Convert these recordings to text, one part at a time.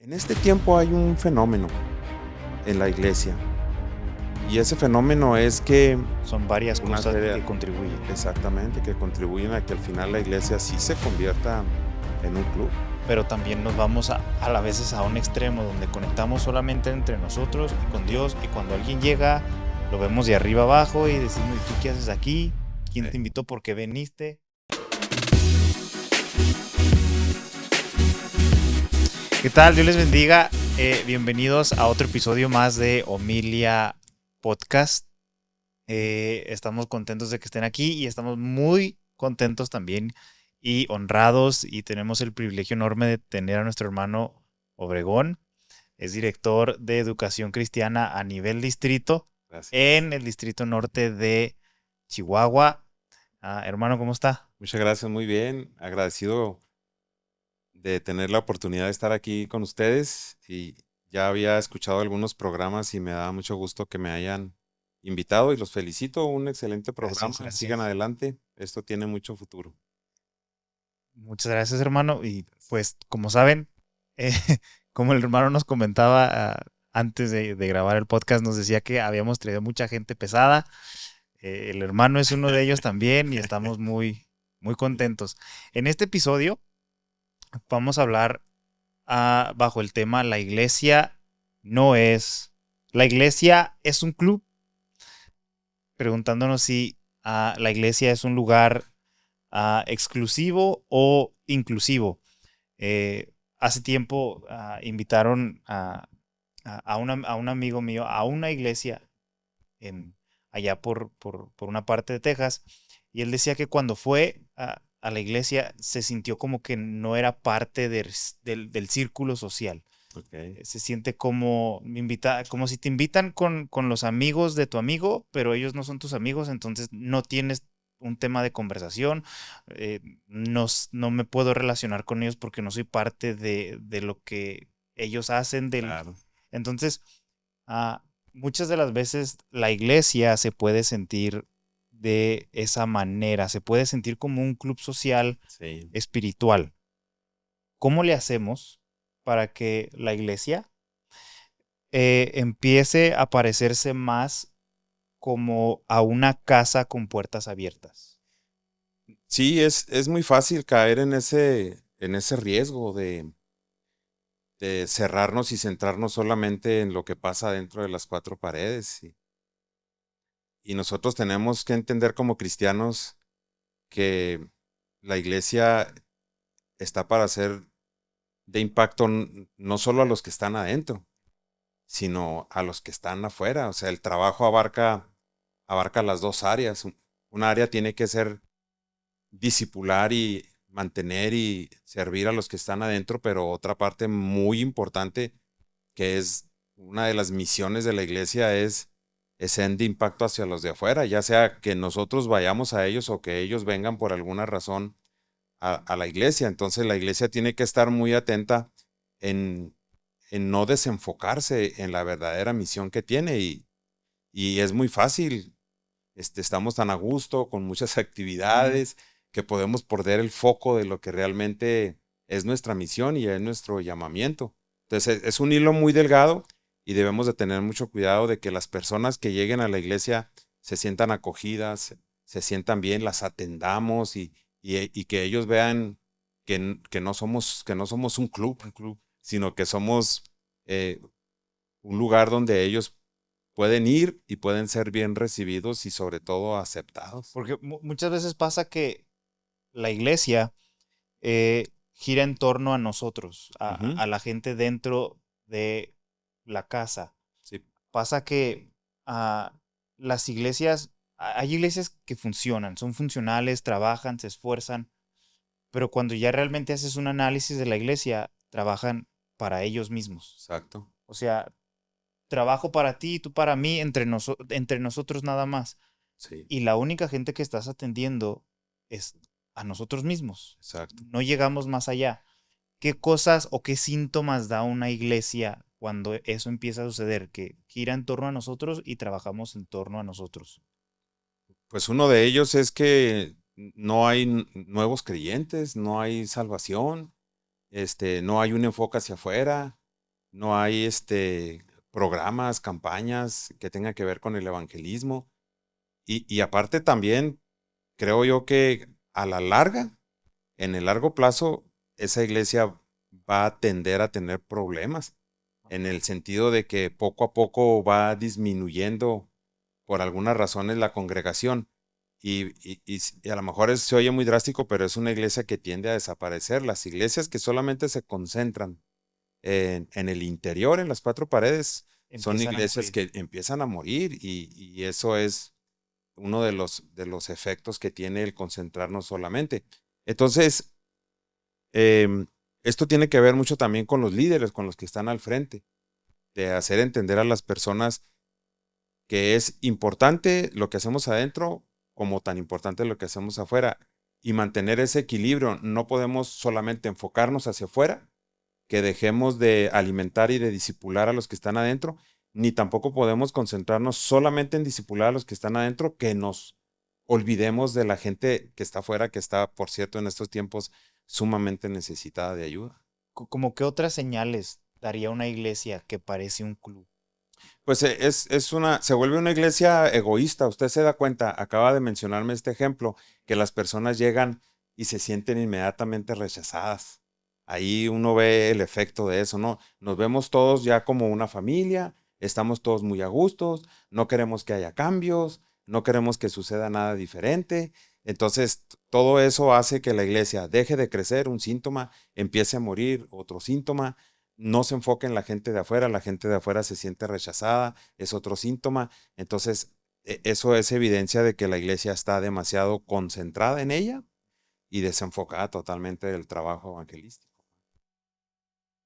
En este tiempo hay un fenómeno en la iglesia y ese fenómeno es que Son varias una cosas serie, que contribuyen. exactamente, que contribuyen a que al final la iglesia sí se convierta en un club. Pero también nos vamos a veces a un extremo donde conectamos solamente entre nosotros y con Dios, y cuando alguien llega, lo vemos de arriba abajo y decimos, ¿y tú qué haces aquí? ¿Quién te invitó? ¿Por qué viniste? ¿Qué tal? Dios les bendiga. Bienvenidos a otro episodio más de Homilia Podcast. Estamos contentos de que estén aquí y estamos muy contentos también y honrados, y tenemos el privilegio enorme de tener a nuestro hermano Obregón. Es director de educación cristiana a nivel distrito Gracias. en el distrito norte de Chihuahua. Hermano, ¿cómo está? Muchas gracias, muy bien. Agradecido de tener la oportunidad de estar aquí con ustedes y ya había escuchado algunos programas y me da mucho gusto que me hayan invitado y los felicito. Un excelente programa. Gracias, Sigan gracias. adelante. Esto tiene mucho futuro. Muchas gracias, hermano. Y pues, como saben, eh, como el hermano nos comentaba antes de grabar el podcast, nos decía que habíamos traído mucha gente pesada. El hermano es uno de ellos también y estamos muy, muy contentos. En este episodio vamos a hablar bajo el tema La iglesia no es... La iglesia es un club, preguntándonos si la iglesia es un lugar exclusivo o inclusivo. Hace tiempo invitaron a un amigo mío a una iglesia allá por una parte de Texas, y él decía que cuando fue a la iglesia se sintió como que no era parte del círculo social. Okay. Se siente como si te invitan con los amigos de tu amigo, pero ellos no son tus amigos, entonces no tienes un tema de conversación. No me puedo relacionar con ellos porque no soy parte de lo que ellos hacen. Claro. Entonces, ah, muchas de las veces la iglesia se puede sentir de esa manera, se puede sentir como un club social Sí. espiritual. ¿Cómo le hacemos para que la iglesia empiece a parecerse más como a una casa con puertas abiertas? Sí, es muy fácil caer en ese riesgo de cerrarnos y centrarnos solamente en lo que pasa dentro de las cuatro paredes. Y nosotros tenemos que entender como cristianos que la iglesia está para ser de impacto no solo a los que están adentro, sino a los que están afuera. O sea, el trabajo abarca las dos áreas. Un área tiene que ser discipular y mantener y servir a los que están adentro, pero otra parte muy importante, que es una de las misiones de la iglesia, es ser de impacto hacia los de afuera, ya sea que nosotros vayamos a ellos o que ellos vengan por alguna razón a la iglesia. Entonces la iglesia tiene que estar muy atenta en, en no desenfocarse en la verdadera misión que tiene, y es muy fácil. Estamos tan a gusto con muchas actividades que podemos perder el foco de lo que realmente es nuestra misión y es nuestro llamamiento. Entonces es un hilo muy delgado y debemos de tener mucho cuidado de que las personas que lleguen a la iglesia se sientan acogidas, se sientan bien, las atendamos y que ellos vean que no somos un club, sino que somos eh, un lugar donde ellos pueden ir y pueden ser bien recibidos y sobre todo aceptados. Porque muchas veces pasa que la iglesia gira en torno a nosotros, Ujú. a la gente dentro de la casa. Sí, Pasa que ah, las iglesias, hay iglesias que funcionan, son funcionales, trabajan, se esfuerzan, pero cuando ya realmente haces un análisis de la iglesia, trabajan para ellos mismos. exacto. O sea, trabajo para ti, tú para mí, entre nosotros nada más. Sí, Y la única gente que estás atendiendo es a nosotros mismos. exacto. No llegamos más allá. ¿Qué cosas o qué síntomas da una iglesia cuando eso empieza a suceder? Que gira en torno a nosotros y trabajamos en torno a nosotros. Pues uno de ellos es que no hay nuevos creyentes, no hay salvación, no hay un enfoque hacia afuera. no hay programas, campañas que tengan que ver con el evangelismo. Y aparte también creo yo que a la larga, en el largo plazo, esa iglesia va a tender a tener problemas, en el sentido de que poco a poco va disminuyendo por algunas razones la congregación. Y a lo mejor se oye muy drástico, pero es una iglesia que tiende a desaparecer. Las iglesias que solamente se concentran en el interior, en las cuatro paredes, son Empiezan a iglesias morir. que empiezan a morir y eso es uno de los efectos que tiene el concentrarnos solamente. Entonces, em, esto tiene que ver mucho también con los líderes, con los que están al frente, de hacer entender a las personas que es importante lo que hacemos adentro como tan importante lo que hacemos afuera y mantener ese equilibrio. No podemos solamente enfocarnos hacia afuera, que dejemos de alimentar y de disipular a los que están adentro, ni tampoco podemos concentrarnos solamente en disipular a los que están adentro, que nos olvidemos de la gente que está afuera, que está, por cierto, en estos tiempos sumamente necesitada de ayuda. ¿Como qué otras señales daría una iglesia que parece un club? Pues se vuelve una iglesia egoísta. Usted se da cuenta, acaba de mencionarme este ejemplo, que las personas llegan y se sienten inmediatamente rechazadas. Ahí uno ve el efecto de eso, ¿no? Nos vemos todos ya como una familia, estamos todos muy a gustos, no queremos que haya cambios, no queremos que suceda nada diferente. Entonces, todo eso hace que la iglesia deje de crecer, un síntoma, empiece a morir, otro síntoma, no se enfoca en la gente de afuera se siente rechazada, es otro síntoma. Entonces, eso es evidencia de que la iglesia está demasiado concentrada en ella y desenfocada totalmente del trabajo evangelístico.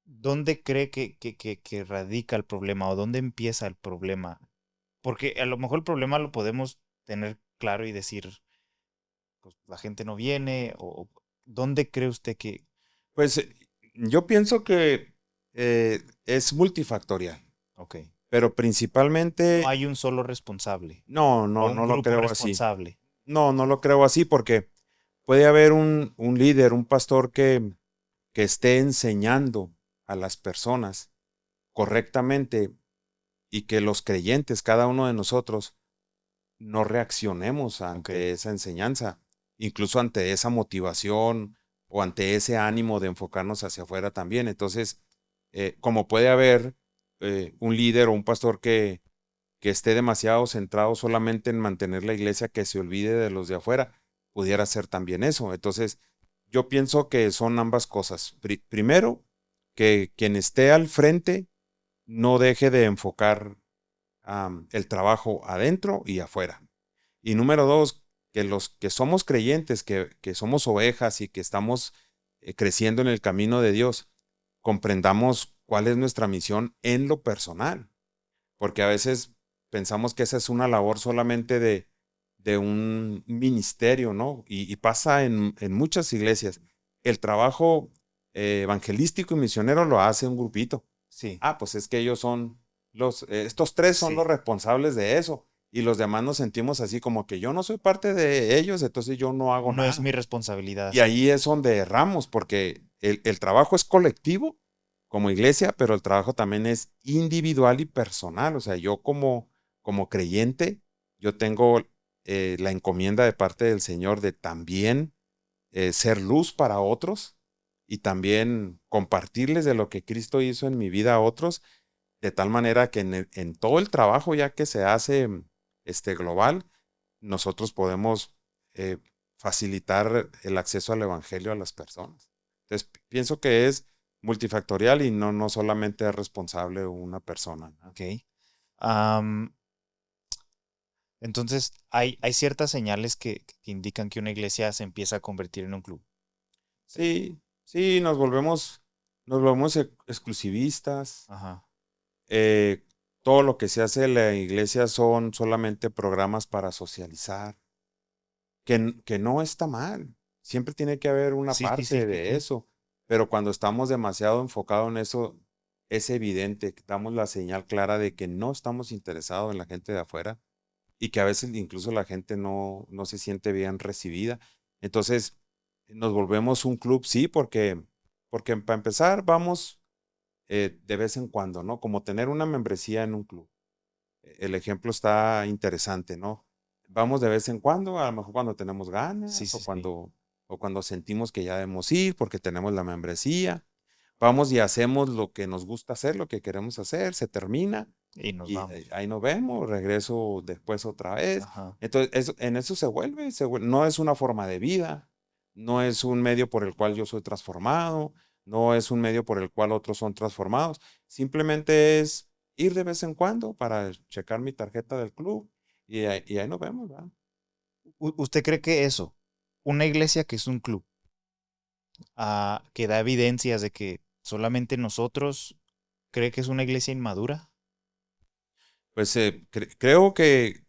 ¿Dónde cree que radica el problema o dónde empieza el problema? Porque a lo mejor el problema lo podemos tener claro y decir, pues la gente no viene o ¿dónde cree usted que... Pues yo pienso que es multifactorial, Ok, pero no principalmente, hay un solo responsable o no un lo grupo creo así. responsable? No, no lo creo así porque puede haber un líder, un pastor que esté enseñando a las personas correctamente y que los creyentes, cada uno de nosotros, no reaccionemos Ok, ante esa enseñanza, incluso ante esa motivación o ante ese ánimo de enfocarnos hacia afuera también. Entonces, como puede haber un líder o un pastor que esté demasiado centrado solamente en mantener la iglesia, que se olvide de los de afuera, pudiera ser también eso. Entonces, yo pienso que son ambas cosas. Primero, que quien esté al frente no deje de enfocar el trabajo adentro y afuera. Y número dos, que los que somos creyentes, que somos ovejas y que estamos creciendo en el camino de Dios, comprendamos cuál es nuestra misión en lo personal. Porque a veces pensamos que esa es una labor solamente de un ministerio, ¿no? Y pasa en muchas iglesias. El trabajo evangelístico y misionero lo hace un grupito. sí, Ah, pues es que ellos son estos tres son sí, los responsables de eso. Y los demás nos sentimos así como que yo no soy parte de ellos, entonces yo no hago no es nada. mi responsabilidad. Y ahí es donde erramos, porque el trabajo es colectivo como iglesia, pero el trabajo también es individual y personal. O sea, yo como creyente, yo tengo la encomienda de parte del Señor de también ser luz para otros y también compartirles de lo que Cristo hizo en mi vida a otros, de tal manera que en todo el trabajo ya que se hace global, nosotros podemos eh, facilitar el acceso al Evangelio a las personas. Entonces, pienso que es multifactorial y no solamente es responsable una persona, ¿no? Ok. Am, entonces, hay ciertas señales que indican que una iglesia se empieza a convertir en un club. Sí, sí, nos volvemos exclusivistas. Ajá. eh, Todo lo que se hace en la iglesia son solamente programas para socializar, que no está mal. Siempre tiene que haber una Sí, sí, sí, parte sí, de sí. eso, pero cuando estamos demasiado enfocados en eso, es evidente que damos la señal clara de que no estamos interesados en la gente de afuera y que a veces incluso la gente no se siente bien recibida. Entonces, nos volvemos un club, sí, porque para empezar vamos de vez en cuando, ¿no? Como tener una membresía en un club. El ejemplo está interesante, ¿no? Vamos de vez en cuando, a lo mejor cuando tenemos Sí, ganas sí, sí. o cuando sentimos que ya debemos ir porque tenemos la membresía. Vamos y hacemos lo que nos gusta hacer, lo que queremos hacer, se termina Y nos y vamos. ahí nos vemos, regreso después otra vez. Ajá. Entonces, en eso no es una forma de vida, no es un medio por el cual yo soy transformado, no es un medio por el cual otros son transformados, simplemente es ir de vez en cuando para checar mi tarjeta del club y ahí nos vemos, ¿verdad? ¿Usted cree que eso, una iglesia que es un club, que da evidencias de que solamente nosotros, cree que es una iglesia inmadura? Pues creo que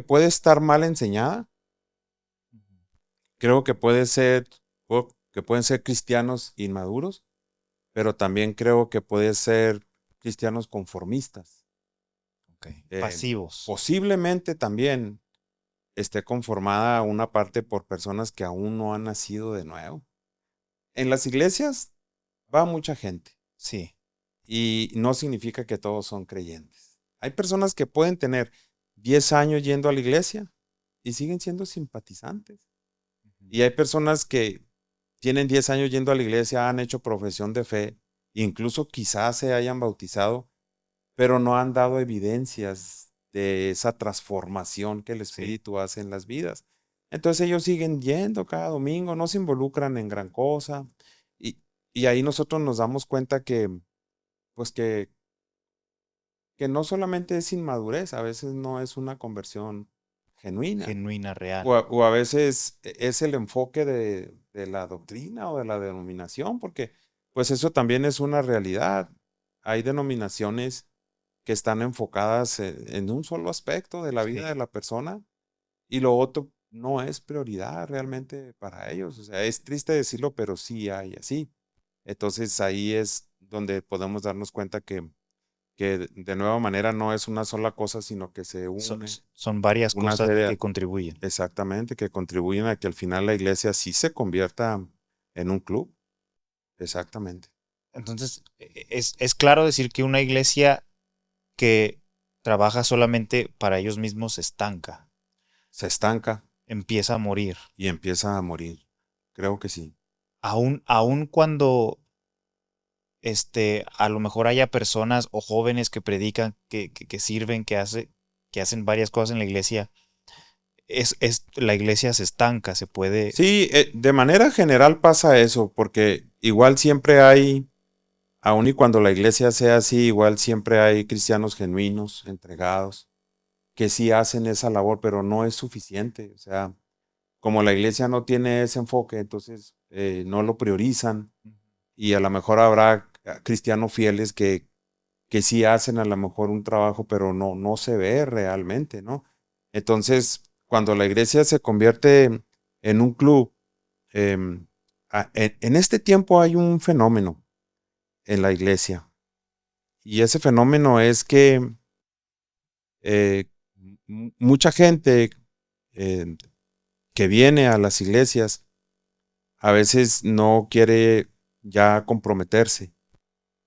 puede estar mal enseñada, Ujú. creo que que pueden ser cristianos inmaduros, pero también creo que puede ser cristianos conformistas. Ok. Eh, Pasivos. Posiblemente también esté conformada una parte por personas que aún no han nacido de nuevo. En las iglesias va mucha gente Sí. y no significa que todos son creyentes. Hay personas que pueden tener 10 años yendo a la iglesia y siguen siendo simpatizantes. Ujú. Y hay personas que tienen 10 años yendo a la iglesia, han hecho profesión de fe, incluso quizás se hayan bautizado, pero no han dado evidencias de esa transformación que el Sí. Espíritu hace en las vidas. Entonces ellos siguen yendo cada domingo, no se involucran en gran cosa y, y ahí nosotros nos damos cuenta pues que no solamente es inmadurez, a veces no es una conversión genuina Genuina, real. o a veces es el enfoque de la doctrina o de la denominación, porque pues eso también es una realidad. Hay denominaciones que están enfocadas en un solo aspecto de la vida Sí. de la persona y lo otro no es prioridad realmente para ellos. O sea, es triste decirlo, pero sí hay así. Entonces ahí es donde podemos darnos cuenta que de nueva manera no es una sola cosa, sino que se une Son varias una cosas serie, que contribuyen. exactamente, que contribuyen a que al final la iglesia sí se convierta en un club. Exactamente. Entonces, es claro decir que una iglesia que trabaja solamente para ellos mismos se estanca, Se estanca empieza a morir. y empieza a morir. Creo que sí. Aun cuando a lo mejor haya personas o jóvenes que predican, que sirven, que hacen varias cosas en la iglesia, la iglesia se estanca, se puede. Sí, de manera general pasa eso, porque igual siempre hay, aun y cuando la iglesia sea así, igual siempre hay cristianos genuinos, entregados, que sí hacen esa labor, pero no es suficiente. O sea, como la iglesia no tiene ese enfoque, entonces no lo priorizan y a lo mejor habrá cristianos fieles que sí hacen a lo mejor un trabajo, pero no se ve realmente, ¿no? Entonces, cuando la iglesia se convierte en un club, en este tiempo hay un fenómeno en la iglesia y ese fenómeno es que eh, mucha gente eh, que viene a las iglesias a veces no quiere ya comprometerse,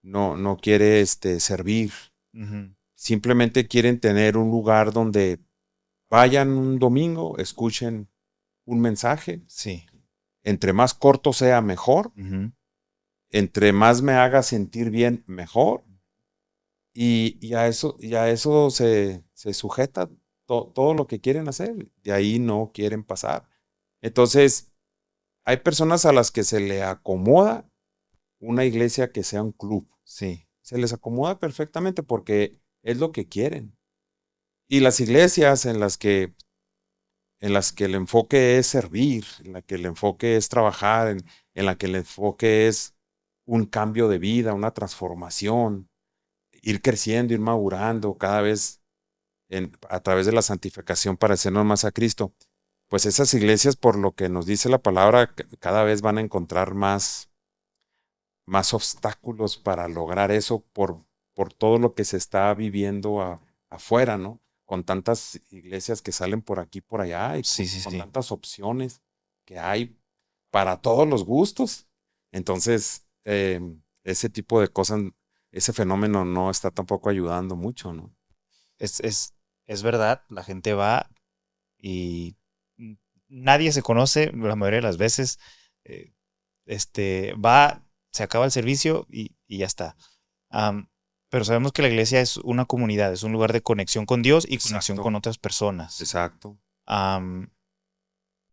no quiere servir, Ujú. simplemente quieren tener un lugar donde vayan un domingo, escuchen un mensaje, Sí. entre más corto sea mejor, Ujú. entre más me haga sentir bien mejor, y a eso se sujeta todo lo que quieren hacer, de ahí no quieren pasar. Entonces, hay personas a las que se le acomoda una iglesia que sea un club, Sí. se les acomoda perfectamente porque es lo que quieren. Y las iglesias en las que el enfoque es servir, en la que el enfoque es trabajar, en la que el enfoque es un cambio de vida, una transformación, ir creciendo, ir madurando cada vez a través de la santificación para hacernos más a Cristo. Pues esas iglesias, por lo que nos dice la palabra, cada vez van a encontrar más obstáculos para lograr eso por todo lo que se está viviendo afuera, ¿no? Con tantas iglesias que salen por aquí, por allá, y Sí, sí, con sí. tantas opciones que hay para todos los gustos. Entonces, ese tipo de cosas, ese fenómeno no está tampoco ayudando mucho, ¿no? Es verdad, la gente va y nadie se conoce la mayoría de las veces. eh, Va, se acaba el servicio y ya está. Am, pero sabemos que la iglesia es una comunidad, es un lugar de conexión con Dios y conexión Exacto, con otras personas. exacto. Am,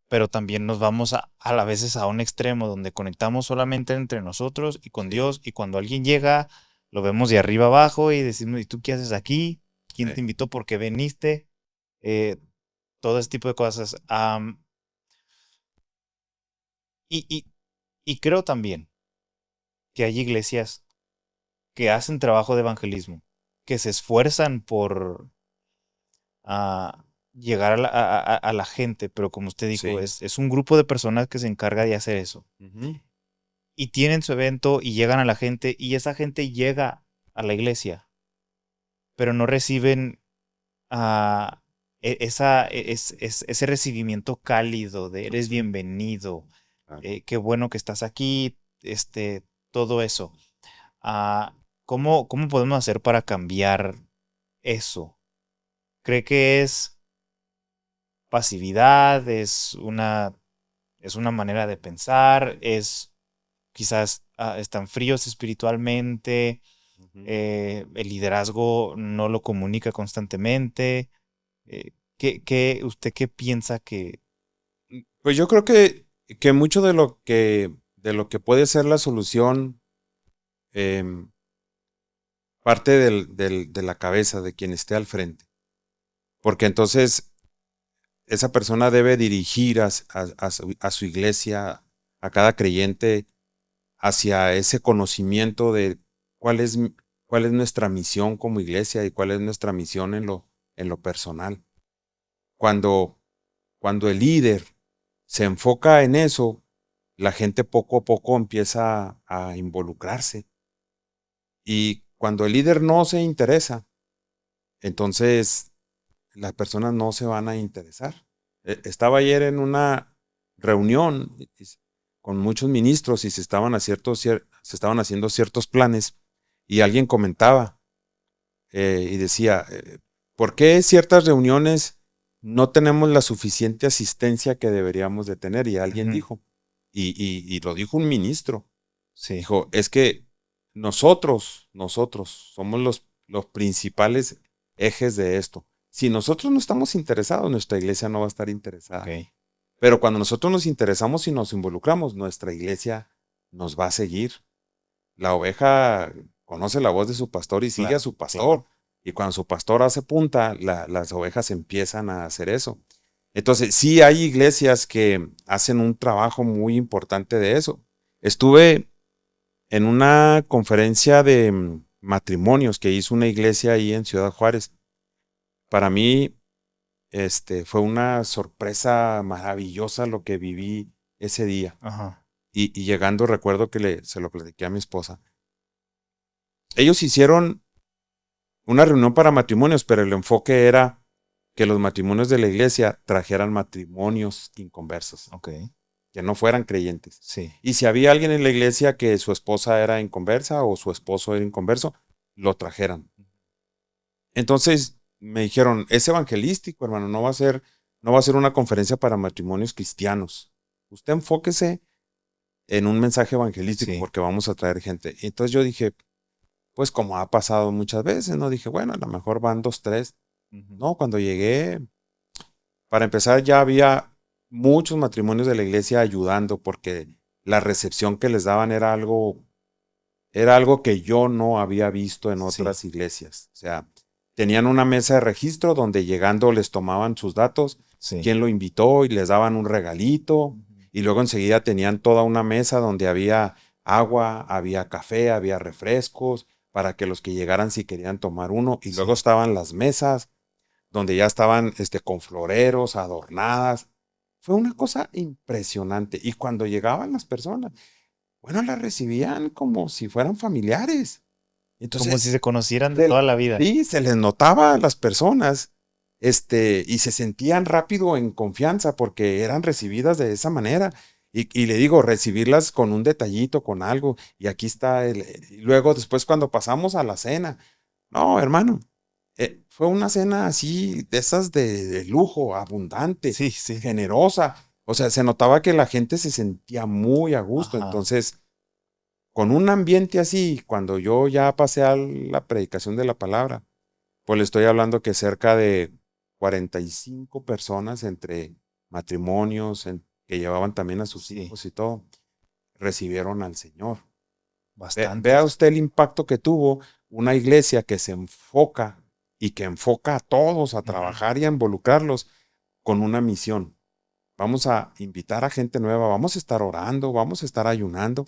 pero también nos vamos a veces a un extremo donde conectamos solamente entre nosotros y con Sí, Dios, y cuando alguien llega, lo vemos de arriba abajo y decimos, ¿y tú qué haces aquí? ¿Quién te sí. invitó? ¿Por qué viniste? Eh, Todo ese tipo de cosas. Y, y, y creo también que hay iglesias que hacen trabajo de evangelismo, que se esfuerzan por llegar a la gente, pero como usted dijo, Sí. es un grupo de personas que se encarga de hacer eso. Ujú. Y tienen su evento y llegan a la gente y esa gente llega a la iglesia, pero no reciben ese recibimiento cálido de eres bienvenido, Claro. qué bueno que estás aquí, todo eso. Ah, ¿cómo podemos hacer para cambiar eso? ¿Cree que es pasividad? Es una manera de pensar? ¿Es quizás están fríos espiritualmente? Ujú. ¿El liderazgo no lo comunica constantemente? ¿Usted qué piensa que... Pues yo creo que mucho de lo que puede ser la solución, em, parte de la cabeza de quien esté al frente. Porque entonces esa persona debe dirigir a su iglesia, a cada creyente, hacia ese conocimiento de cuál es, cuál es nuestra misión como iglesia y cuál es nuestra misión en lo personal. Cuando, cuando el líder se enfoca en eso, la gente poco a poco empieza a involucrarse. Y cuando el líder no se interesa, entonces las personas no se van a interesar. Estaba ayer en una reunión con muchos ministros y se estaban haciendo ciertos planes y alguien comentaba y decía, ¿por qué ciertas reuniones no tenemos la suficiente asistencia que deberíamos de tener? Y alguien Ujú, dijo, y lo dijo un ministro, sí, dijo, es que nosotros somos los principales ejes de esto. Si nosotros no estamos interesados, nuestra iglesia no va a estar ok, interesada. Pero cuando nosotros nos interesamos y nos involucramos, nuestra iglesia nos va a seguir. La oveja conoce la voz de su pastor y sigue a claro, su pastor. claro. Y cuando su pastor hace punta, las ovejas empiezan a hacer eso. Entonces, sí hay iglesias que hacen un trabajo muy importante de eso. Estuve en una conferencia de matrimonios que hizo una iglesia ahí en Ciudad Juárez. Para mí, fue una sorpresa maravillosa lo que viví ese día. Ajá, Y llegando, recuerdo que se lo platiqué a mi esposa. Ellos hicieron una reunión para matrimonios, pero el enfoque era que los matrimonios de la iglesia trajeran matrimonios inconversos, ok, que no fueran creyentes. sí, Y si había alguien en la iglesia que su esposa era inconversa o su esposo era inconverso, lo trajeran. Entonces me dijeron, es evangelístico, hermano, no va a ser una conferencia para matrimonios cristianos. Usted enfóquese en un mensaje evangelístico sí, porque vamos a traer gente. Y entonces yo dije, pues como ha pasado muchas veces, ¿no? Dije, bueno, a lo mejor van dos, tres. ujú, No, cuando llegué, para empezar ya había muchos matrimonios de la iglesia ayudando porque la recepción que les daban era algo que yo no había visto en sí, otras iglesias. O sea, tenían una mesa de registro donde llegando les tomaban sus datos, sí, quién lo invitó y les daban un regalito. ujú, Y luego enseguida tenían toda una mesa donde había agua, había café, había refrescos para que los que llegaran si querían tomar uno. Y luego sí. estaban las mesas donde ya estaban con floreros, adornadas. Fue una cosa impresionante. Y cuando llegaban las personas, bueno, las recibían como si fueran familiares. Como si Entonces, se conocieran de toda la vida. sí, se les notaba a las personas, y se sentían rápido en confianza porque eran recibidas de esa manera. Y le digo, recibirlas con un detallito, con algo, y aquí está y luego después cuando pasamos a la cena, no, hermano, fue una cena así, de esas de lujo, abundante, Sí, sí. generosa, o sea, se notaba que la gente se sentía muy a gusto, Ajá. entonces, con un ambiente así, cuando yo ya pasé a la predicación de la palabra, pues le estoy hablando que cerca de 45 personas entre matrimonios, que llevaban también a sus Sí, hijos y todo, recibieron al Señor. Vea bastantes. usted el impacto que tuvo una iglesia que se enfoca y que enfoca a todos a Ujú. trabajar y a involucrarlos con una misión. Vamos a invitar a gente nueva, vamos a estar orando, vamos a estar ayunando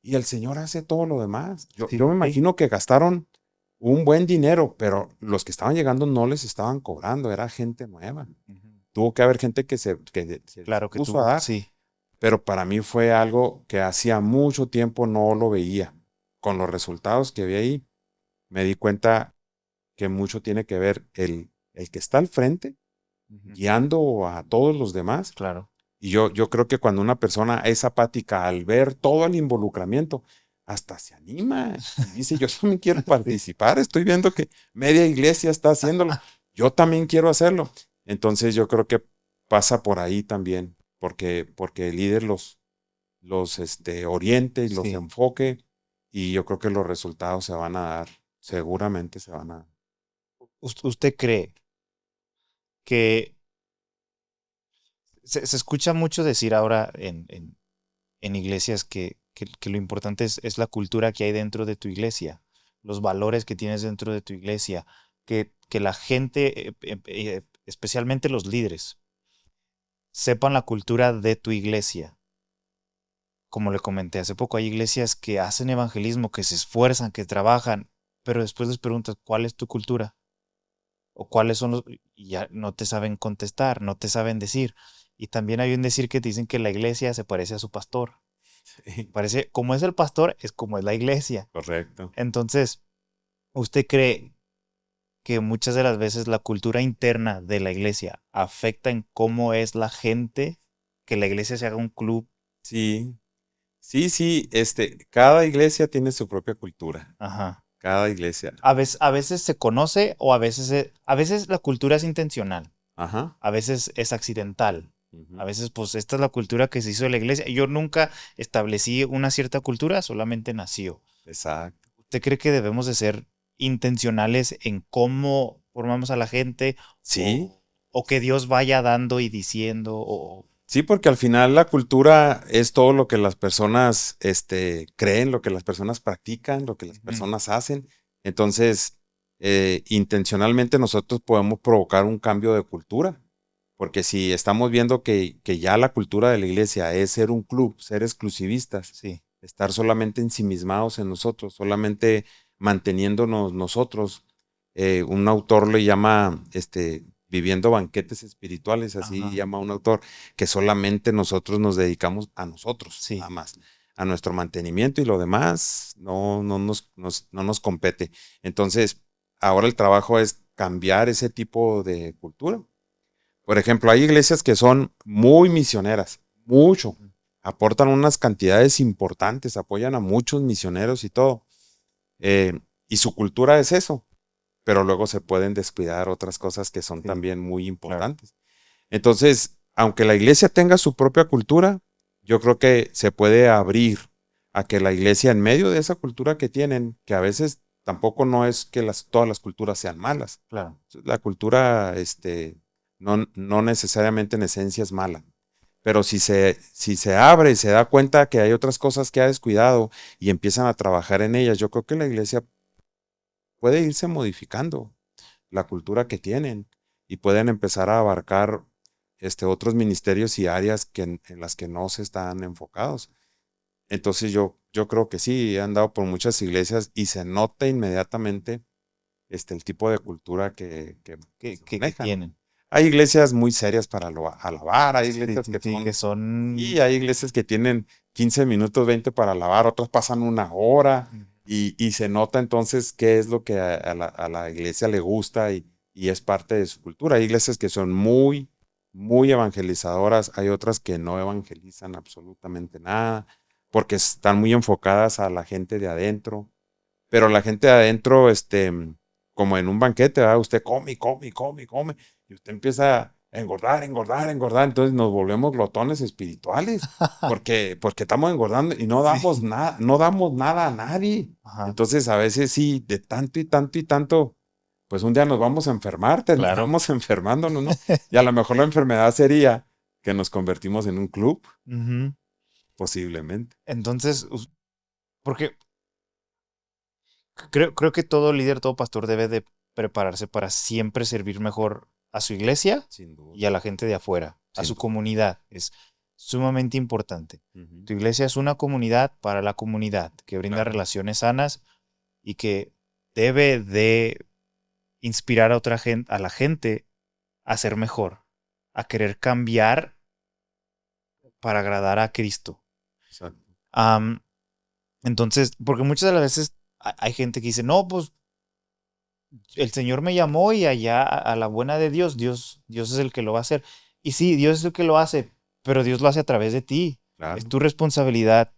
y el Señor hace todo lo demás. Yo Sí, me sí. imagino que gastaron un buen dinero, pero los que estaban llegando no les estaban cobrando, era gente nueva. Ujú. Tuvo que haber gente que se Claro que dispuso a tú, dar, sí. pero para mí fue algo que hacía mucho tiempo no lo veía. Con los resultados que vi ahí, me di cuenta que mucho tiene que ver el que está al frente, Ujú. guiando a todos los demás. Claro. Y yo creo que cuando una persona es apática al ver todo el involucramiento, hasta se anima y dice, yo también quiero Sí. participar, estoy viendo que media iglesia está haciéndolo, yo también quiero hacerlo. Entonces yo creo que pasa por ahí también, porque el líder los oriente y los Sí. enfoque y yo creo que los resultados se van a dar, seguramente se van a dar. ¿Usted cree que se escucha mucho decir ahora en iglesias que lo importante es la cultura que hay dentro de tu iglesia, los valores que tienes dentro de tu iglesia, que la gente, especialmente los líderes, sepan la cultura de tu iglesia? Como le comenté hace poco, hay iglesias que hacen evangelismo, que se esfuerzan, que trabajan, pero después les preguntas, ¿cuál es tu cultura? O cuáles son los... Y ya no te saben contestar, no te saben decir. Y también hay un decir que te dicen que la iglesia se parece a su pastor. Sí, Parece, como es el pastor, es como es la iglesia. correcto. Entonces, ¿usted cree que muchas de las veces la cultura interna de la iglesia afecta en cómo es la gente? Que la iglesia se haga un club. Sí, sí, cada iglesia tiene su propia cultura, Ajá. cada iglesia. A veces se conoce o a veces la cultura es intencional, Ajá. a veces es accidental. A Ujú. veces, pues, esta es la cultura que se hizo de la iglesia. Yo nunca establecí una cierta cultura, solamente nació. Exacto. ¿Usted cree que debemos de ser intencionales en cómo formamos a la gente Sí, o que Dios vaya dando y diciendo? sí, porque al final la cultura es todo lo que las personas, creen, lo que las personas practican, lo que las Ujú. personas hacen. Entonces, intencionalmente nosotros podemos provocar un cambio de cultura, porque si estamos viendo que ya la cultura de la iglesia es ser un club, ser exclusivistas, Sí, estar solamente ensimismados en nosotros, solamente manteniéndonos nosotros. Un autor le llama, viviendo banquetes espirituales, así ajá, llama un autor, que solamente nosotros nos dedicamos a nosotros, nada sí, más, a nuestro mantenimiento y lo demás no nos compete. Entonces, ahora el trabajo es cambiar ese tipo de cultura. Por ejemplo, hay iglesias que son muy misioneras, mucho, ujú, aportan unas cantidades importantes, apoyan a muchos misioneros y todo. Y su cultura es eso, pero luego se pueden descuidar otras cosas que son sí, también muy claro. importantes. Entonces, aunque la iglesia tenga su propia cultura, yo creo que se puede abrir a que la iglesia, en medio de esa cultura que tienen, que a veces tampoco no es que todas las culturas sean malas. Claro. La cultura, no necesariamente en esencia es mala. Pero si se abre y se da cuenta que hay otras cosas que ha descuidado y empiezan a trabajar en ellas, yo creo que la iglesia puede irse modificando la cultura que tienen y pueden empezar a abarcar otros ministerios y áreas en las que no se están enfocados. Entonces yo creo que sí, he andado por muchas iglesias y se nota inmediatamente el tipo de cultura que se Que manejan. tienen. Hay iglesias muy serias para alabar, hay Sí, iglesias sí, que sí, que son, son... y hay iglesias que tienen 15 minutos, 20 para alabar, otras pasan una hora Ujú. y se nota entonces qué es lo que a la iglesia le gusta y es parte de su cultura. Hay iglesias que son muy, muy evangelizadoras, hay otras que no evangelizan absolutamente nada, porque están muy enfocadas a la gente de adentro. Pero la gente de adentro, como en un banquete, ¿verdad? Usted come, y come, y come, y come, y usted empieza a engordar, engordar, engordar, entonces nos volvemos glotones espirituales, porque estamos engordando y no Sí. damos nada, no damos nada a nadie. Ajá. Entonces, a veces sí, de tanto y tanto y tanto, pues un día nos vamos a enfermar, Claro. terminamos enfermándonos, ¿no? Y a lo mejor la enfermedad sería que nos convertimos en un club, Ujú. posiblemente. Entonces, porque creo que todo líder, todo pastor debe de prepararse para siempre servir mejor a su iglesia Sin duda, y a la gente de afuera, a sin su duda. comunidad. Es sumamente importante. Ujú. Tu iglesia es una comunidad para la comunidad que brinda Claro, relaciones sanas y que debe de inspirar a otra gente, a la gente a ser mejor, a querer cambiar para agradar a Cristo. exacto. Am, entonces, porque muchas de las veces hay gente que dice, no, pues el Señor me llamó y allá a la buena de Dios, Dios es el que lo va a hacer. Y sí, Dios es el que lo hace, pero Dios lo hace a través de ti. Es Claro, tu responsabilidad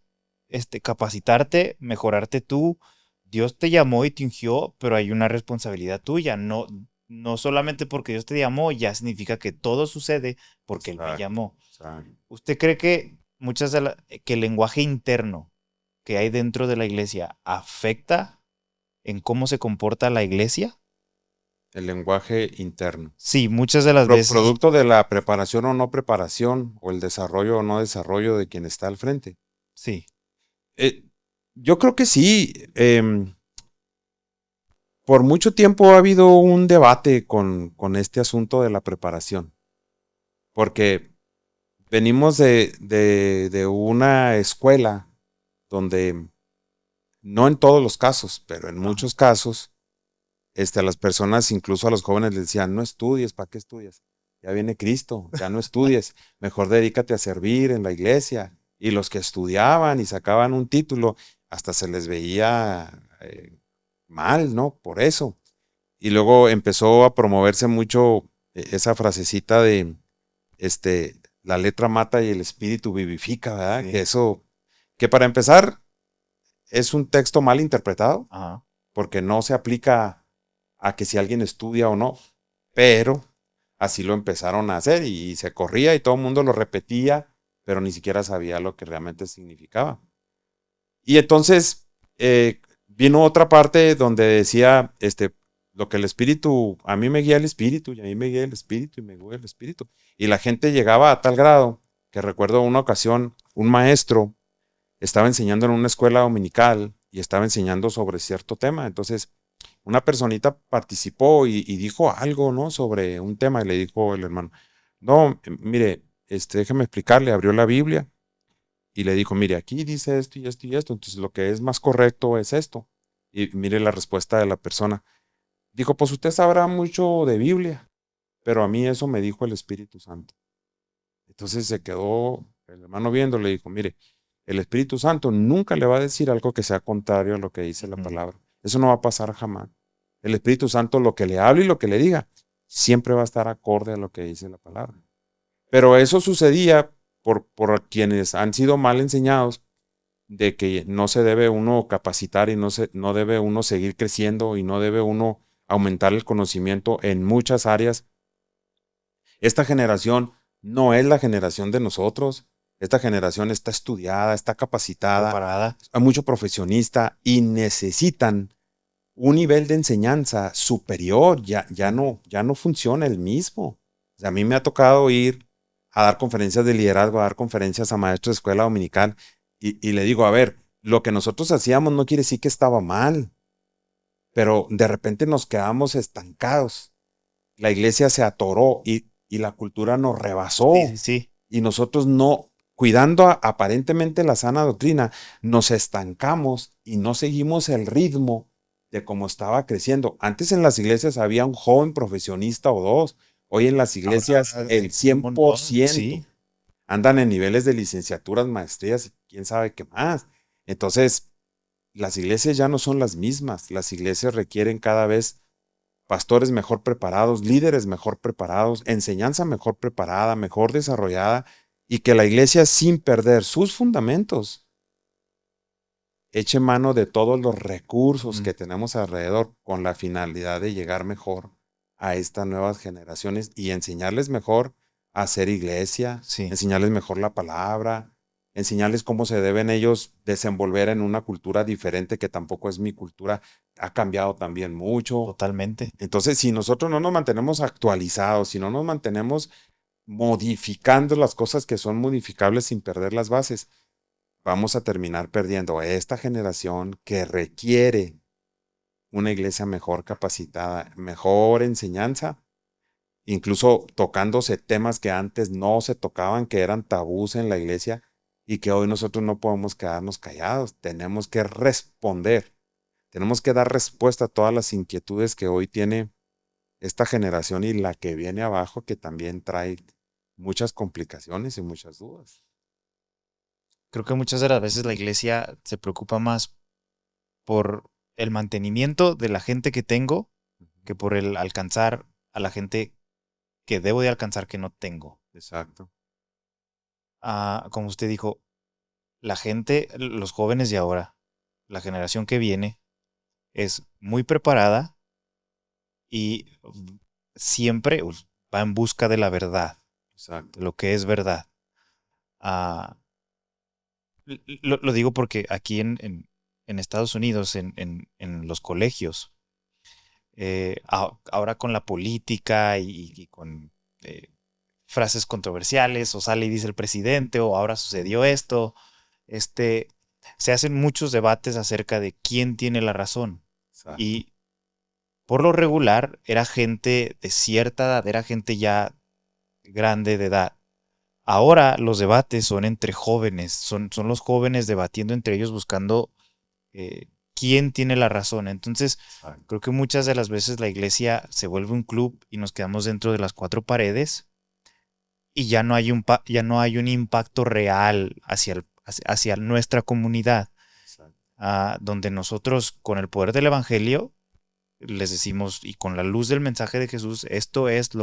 capacitarte, mejorarte tú. Dios te llamó y te ungió, pero hay una responsabilidad tuya. No, no solamente porque Dios te llamó, ya significa que todo sucede porque Él me exacto, llamó. exacto. ¿Usted cree que que el lenguaje interno que hay dentro de la iglesia afecta en cómo se comporta la iglesia? El lenguaje interno. Sí, muchas de las veces, Producto de la preparación o no preparación, o el desarrollo o no desarrollo de quien está al frente. sí. Eh, yo creo que sí. Por mucho tiempo ha habido un debate con este asunto de la preparación, porque venimos de una escuela donde, no en todos los casos, pero en Ajá. muchos casos, a las personas, incluso a los jóvenes, les decían, no estudies, ¿para qué estudias? Ya viene Cristo, ya no estudies, mejor dedícate a servir en la iglesia. Y los que estudiaban y sacaban un título, hasta se les veía mal, ¿no? Por eso. Y luego empezó a promoverse mucho esa frasecita de, la letra mata y el espíritu vivifica, ¿verdad? Que Sí. eso, que para empezar, es un texto mal interpretado, Ajá. porque no se aplica a que si alguien estudia o no, pero así lo empezaron a hacer y se corría y todo el mundo lo repetía, pero ni siquiera sabía lo que realmente significaba. Y entonces vino otra parte donde decía, lo que el espíritu, a mí me guía el espíritu y a mí me guía el espíritu y me guía el espíritu. Y la gente llegaba a tal grado que recuerdo una ocasión, un maestro estaba enseñando en una escuela dominical y estaba enseñando sobre cierto tema. Entonces una personita participó y dijo algo, ¿no? Sobre un tema y le dijo el hermano, no, mire, déjeme explicarle, abrió la Biblia y le dijo, mire, aquí dice esto y esto y esto, entonces lo que es más correcto es esto. Y mire la respuesta de la persona. Dijo, pues usted sabrá mucho de Biblia, pero a mí eso me dijo el Espíritu Santo. Entonces se quedó el hermano viendo, le dijo, mire, el Espíritu Santo nunca le va a decir algo que sea contrario a lo que dice la Ujú. palabra. Eso no va a pasar jamás. El Espíritu Santo lo que le hable y lo que le diga, siempre va a estar acorde a lo que dice la palabra. Pero eso sucedía por quienes han sido mal enseñados de que no se debe uno capacitar y no debe uno seguir creciendo y no debe uno aumentar el conocimiento en muchas áreas. Esta generación no es la generación de nosotros. Esta generación está estudiada, está capacitada, Preparada. hay mucho profesionista y necesitan un nivel de enseñanza superior. Ya no funciona el mismo. O sea, a mí me ha tocado ir a dar conferencias de liderazgo, a dar conferencias a maestros de escuela dominical y le digo, a ver, lo que nosotros hacíamos no quiere decir que estaba mal, pero de repente nos quedamos estancados. La iglesia se atoró y la cultura nos Sí, sí, rebasó sí. y nosotros no, cuidando aparentemente la sana doctrina, nos estancamos y no seguimos el ritmo de cómo estaba creciendo. Antes en las iglesias había un joven profesionista o dos, hoy en las iglesias Ahora el un cien por montón. ciento Sí. andan en niveles de licenciaturas, maestrías y quién sabe qué más. Entonces, las iglesias ya no son las mismas, las iglesias requieren cada vez pastores mejor preparados, líderes mejor preparados, enseñanza mejor preparada, mejor desarrollada, y que la iglesia, sin perder sus fundamentos, eche mano de todos los recursos que tenemos alrededor con la finalidad de llegar mejor a estas nuevas generaciones y enseñarles mejor a hacer iglesia, enseñarles mejor la palabra, enseñarles cómo se deben ellos desenvolver en una cultura diferente que tampoco es mi cultura, ha cambiado también mucho. Totalmente. Entonces, si nosotros no nos mantenemos actualizados, si no nos mantenemos modificando las cosas que son modificables sin perder las bases, vamos a terminar perdiendo a esta generación que requiere una iglesia mejor capacitada, mejor enseñanza, incluso tocándose temas que antes no se tocaban, que eran tabús en la iglesia y que hoy nosotros no podemos quedarnos callados. Tenemos que responder, tenemos que dar respuesta a todas las inquietudes que hoy tiene esta generación y la que viene abajo, que también trae muchas complicaciones y muchas dudas. Creo que muchas de las veces la iglesia se preocupa más por el mantenimiento de la gente que tengo que por el alcanzar a la gente que debo de alcanzar que no tengo. Exacto. Como usted dijo, la gente, los jóvenes de ahora, la generación que viene, es muy preparada y siempre va en busca de la verdad. Exacto. De lo que es verdad. Lo digo porque aquí en Estados Unidos, en los colegios, ahora con la política y con frases controversiales, o sale y dice el presidente, o ahora sucedió esto, se hacen muchos debates acerca de quién tiene la razón. Exacto. Y por lo regular era gente de cierta edad, era gente ya grande de edad. Ahora los debates son entre jóvenes, son los jóvenes debatiendo entre ellos buscando quién tiene la razón. Entonces, creo que muchas de las veces la iglesia se vuelve un club y nos quedamos dentro de las cuatro paredes y ya no hay un impacto real hacia nuestra comunidad, donde nosotros con el poder del evangelio les decimos, y con la luz del mensaje de Jesús, esta es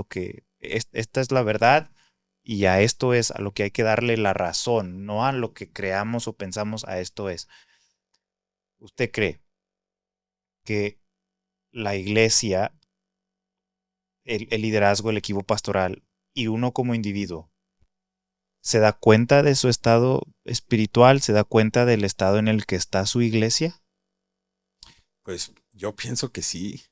la verdad. Y a esto es a lo que hay que darle la razón, no a lo que creamos o pensamos, a esto es. ¿Usted cree que la iglesia, el liderazgo, el equipo pastoral y uno como individuo se da cuenta de su estado espiritual, se da cuenta del estado en el que está su iglesia? Pues yo pienso que sí.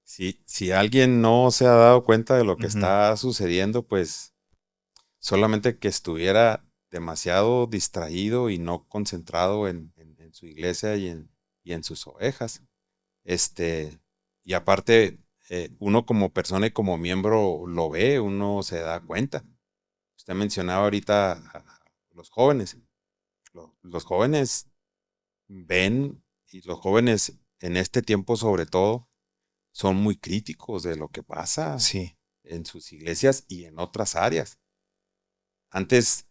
Si alguien no se ha dado cuenta de lo que está sucediendo, pues solamente que estuviera demasiado distraído y no concentrado en su iglesia y en sus ovejas. Y aparte, uno como persona y como miembro lo ve, uno se da cuenta. Usted mencionaba ahorita a los jóvenes. Los jóvenes ven, y los jóvenes en este tiempo sobre todo, son muy críticos de lo que pasa en sus iglesias y en otras áreas. Antes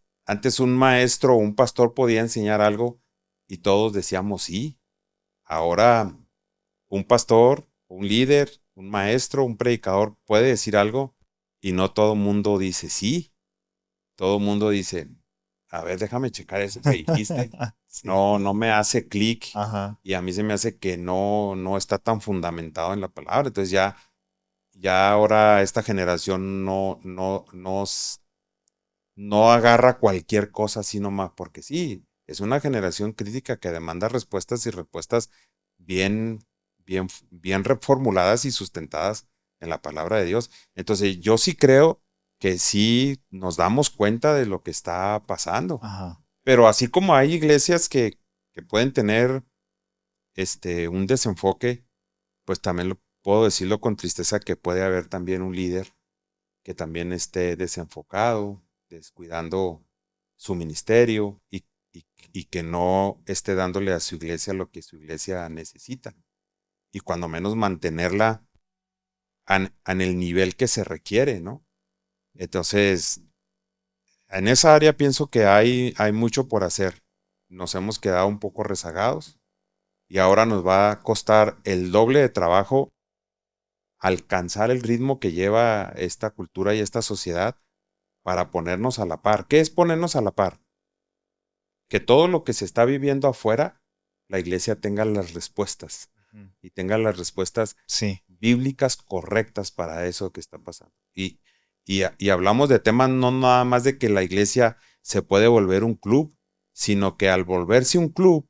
un maestro o un pastor podía enseñar algo y todos decíamos sí. Ahora un pastor, un líder, un maestro, un predicador puede decir algo y no todo el mundo dice sí. Todo el mundo dice, a ver, déjame checar eso que dijiste. No me hace clic. Y a mí se me hace que no está tan fundamentado en la palabra. Entonces ya ahora esta generación no agarra cualquier cosa así nomás, porque sí, es una generación crítica que demanda respuestas y respuestas bien reformuladas y sustentadas en la palabra de Dios. Entonces yo sí creo que sí nos damos cuenta de lo que está pasando. Pero así como hay iglesias que pueden tener un desenfoque, pues también puedo decirlo con tristeza que puede haber también un líder que también esté desenfocado, descuidando su ministerio y que no esté dándole a su iglesia lo que su iglesia necesita. Y cuando menos mantenerla en el nivel que se requiere, ¿no? Entonces, en esa área pienso que hay mucho por hacer. Nos hemos quedado un poco rezagados y ahora nos va a costar el doble de trabajo alcanzar el ritmo que lleva esta cultura y esta sociedad para ponernos a la par. ¿Qué es ponernos a la par? Que todo lo que se está viviendo afuera, la iglesia tenga las respuestas y tenga las respuestas Sí. bíblicas correctas para eso que está pasando. Y hablamos de temas no nada más de que la iglesia se puede volver un club, sino que al volverse un club,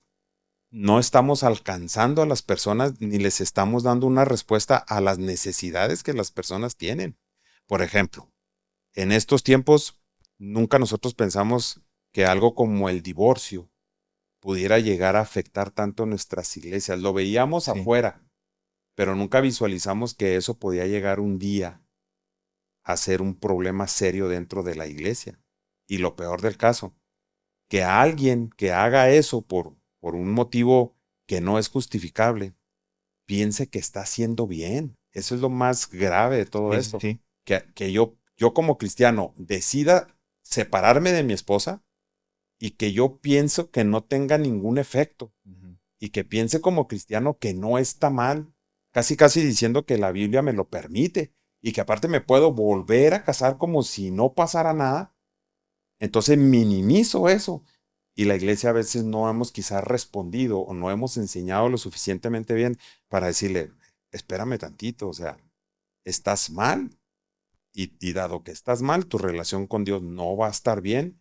no estamos alcanzando a las personas ni les estamos dando una respuesta a las necesidades que las personas tienen. Por ejemplo, en estos tiempos, nunca nosotros pensamos que algo como el divorcio pudiera llegar a afectar tanto nuestras iglesias. Lo veíamos afuera, pero nunca visualizamos que eso podía llegar un día a ser un problema serio dentro de la iglesia. Y lo peor del caso, que alguien que haga eso por un motivo que no es justificable, piense que está haciendo bien. Eso es lo más grave de todo esto. Sí. Que yo como cristiano decida separarme de mi esposa y que yo pienso que no tenga ningún efecto y que piense como cristiano que no está mal, casi diciendo que la Biblia me lo permite y que aparte me puedo volver a casar como si no pasara nada. Entonces minimizo eso. Y la iglesia a veces no hemos quizás respondido o no hemos enseñado lo suficientemente bien para decirle, espérame tantito, o sea, estás mal. Y dado que estás mal, tu relación con Dios no va a estar bien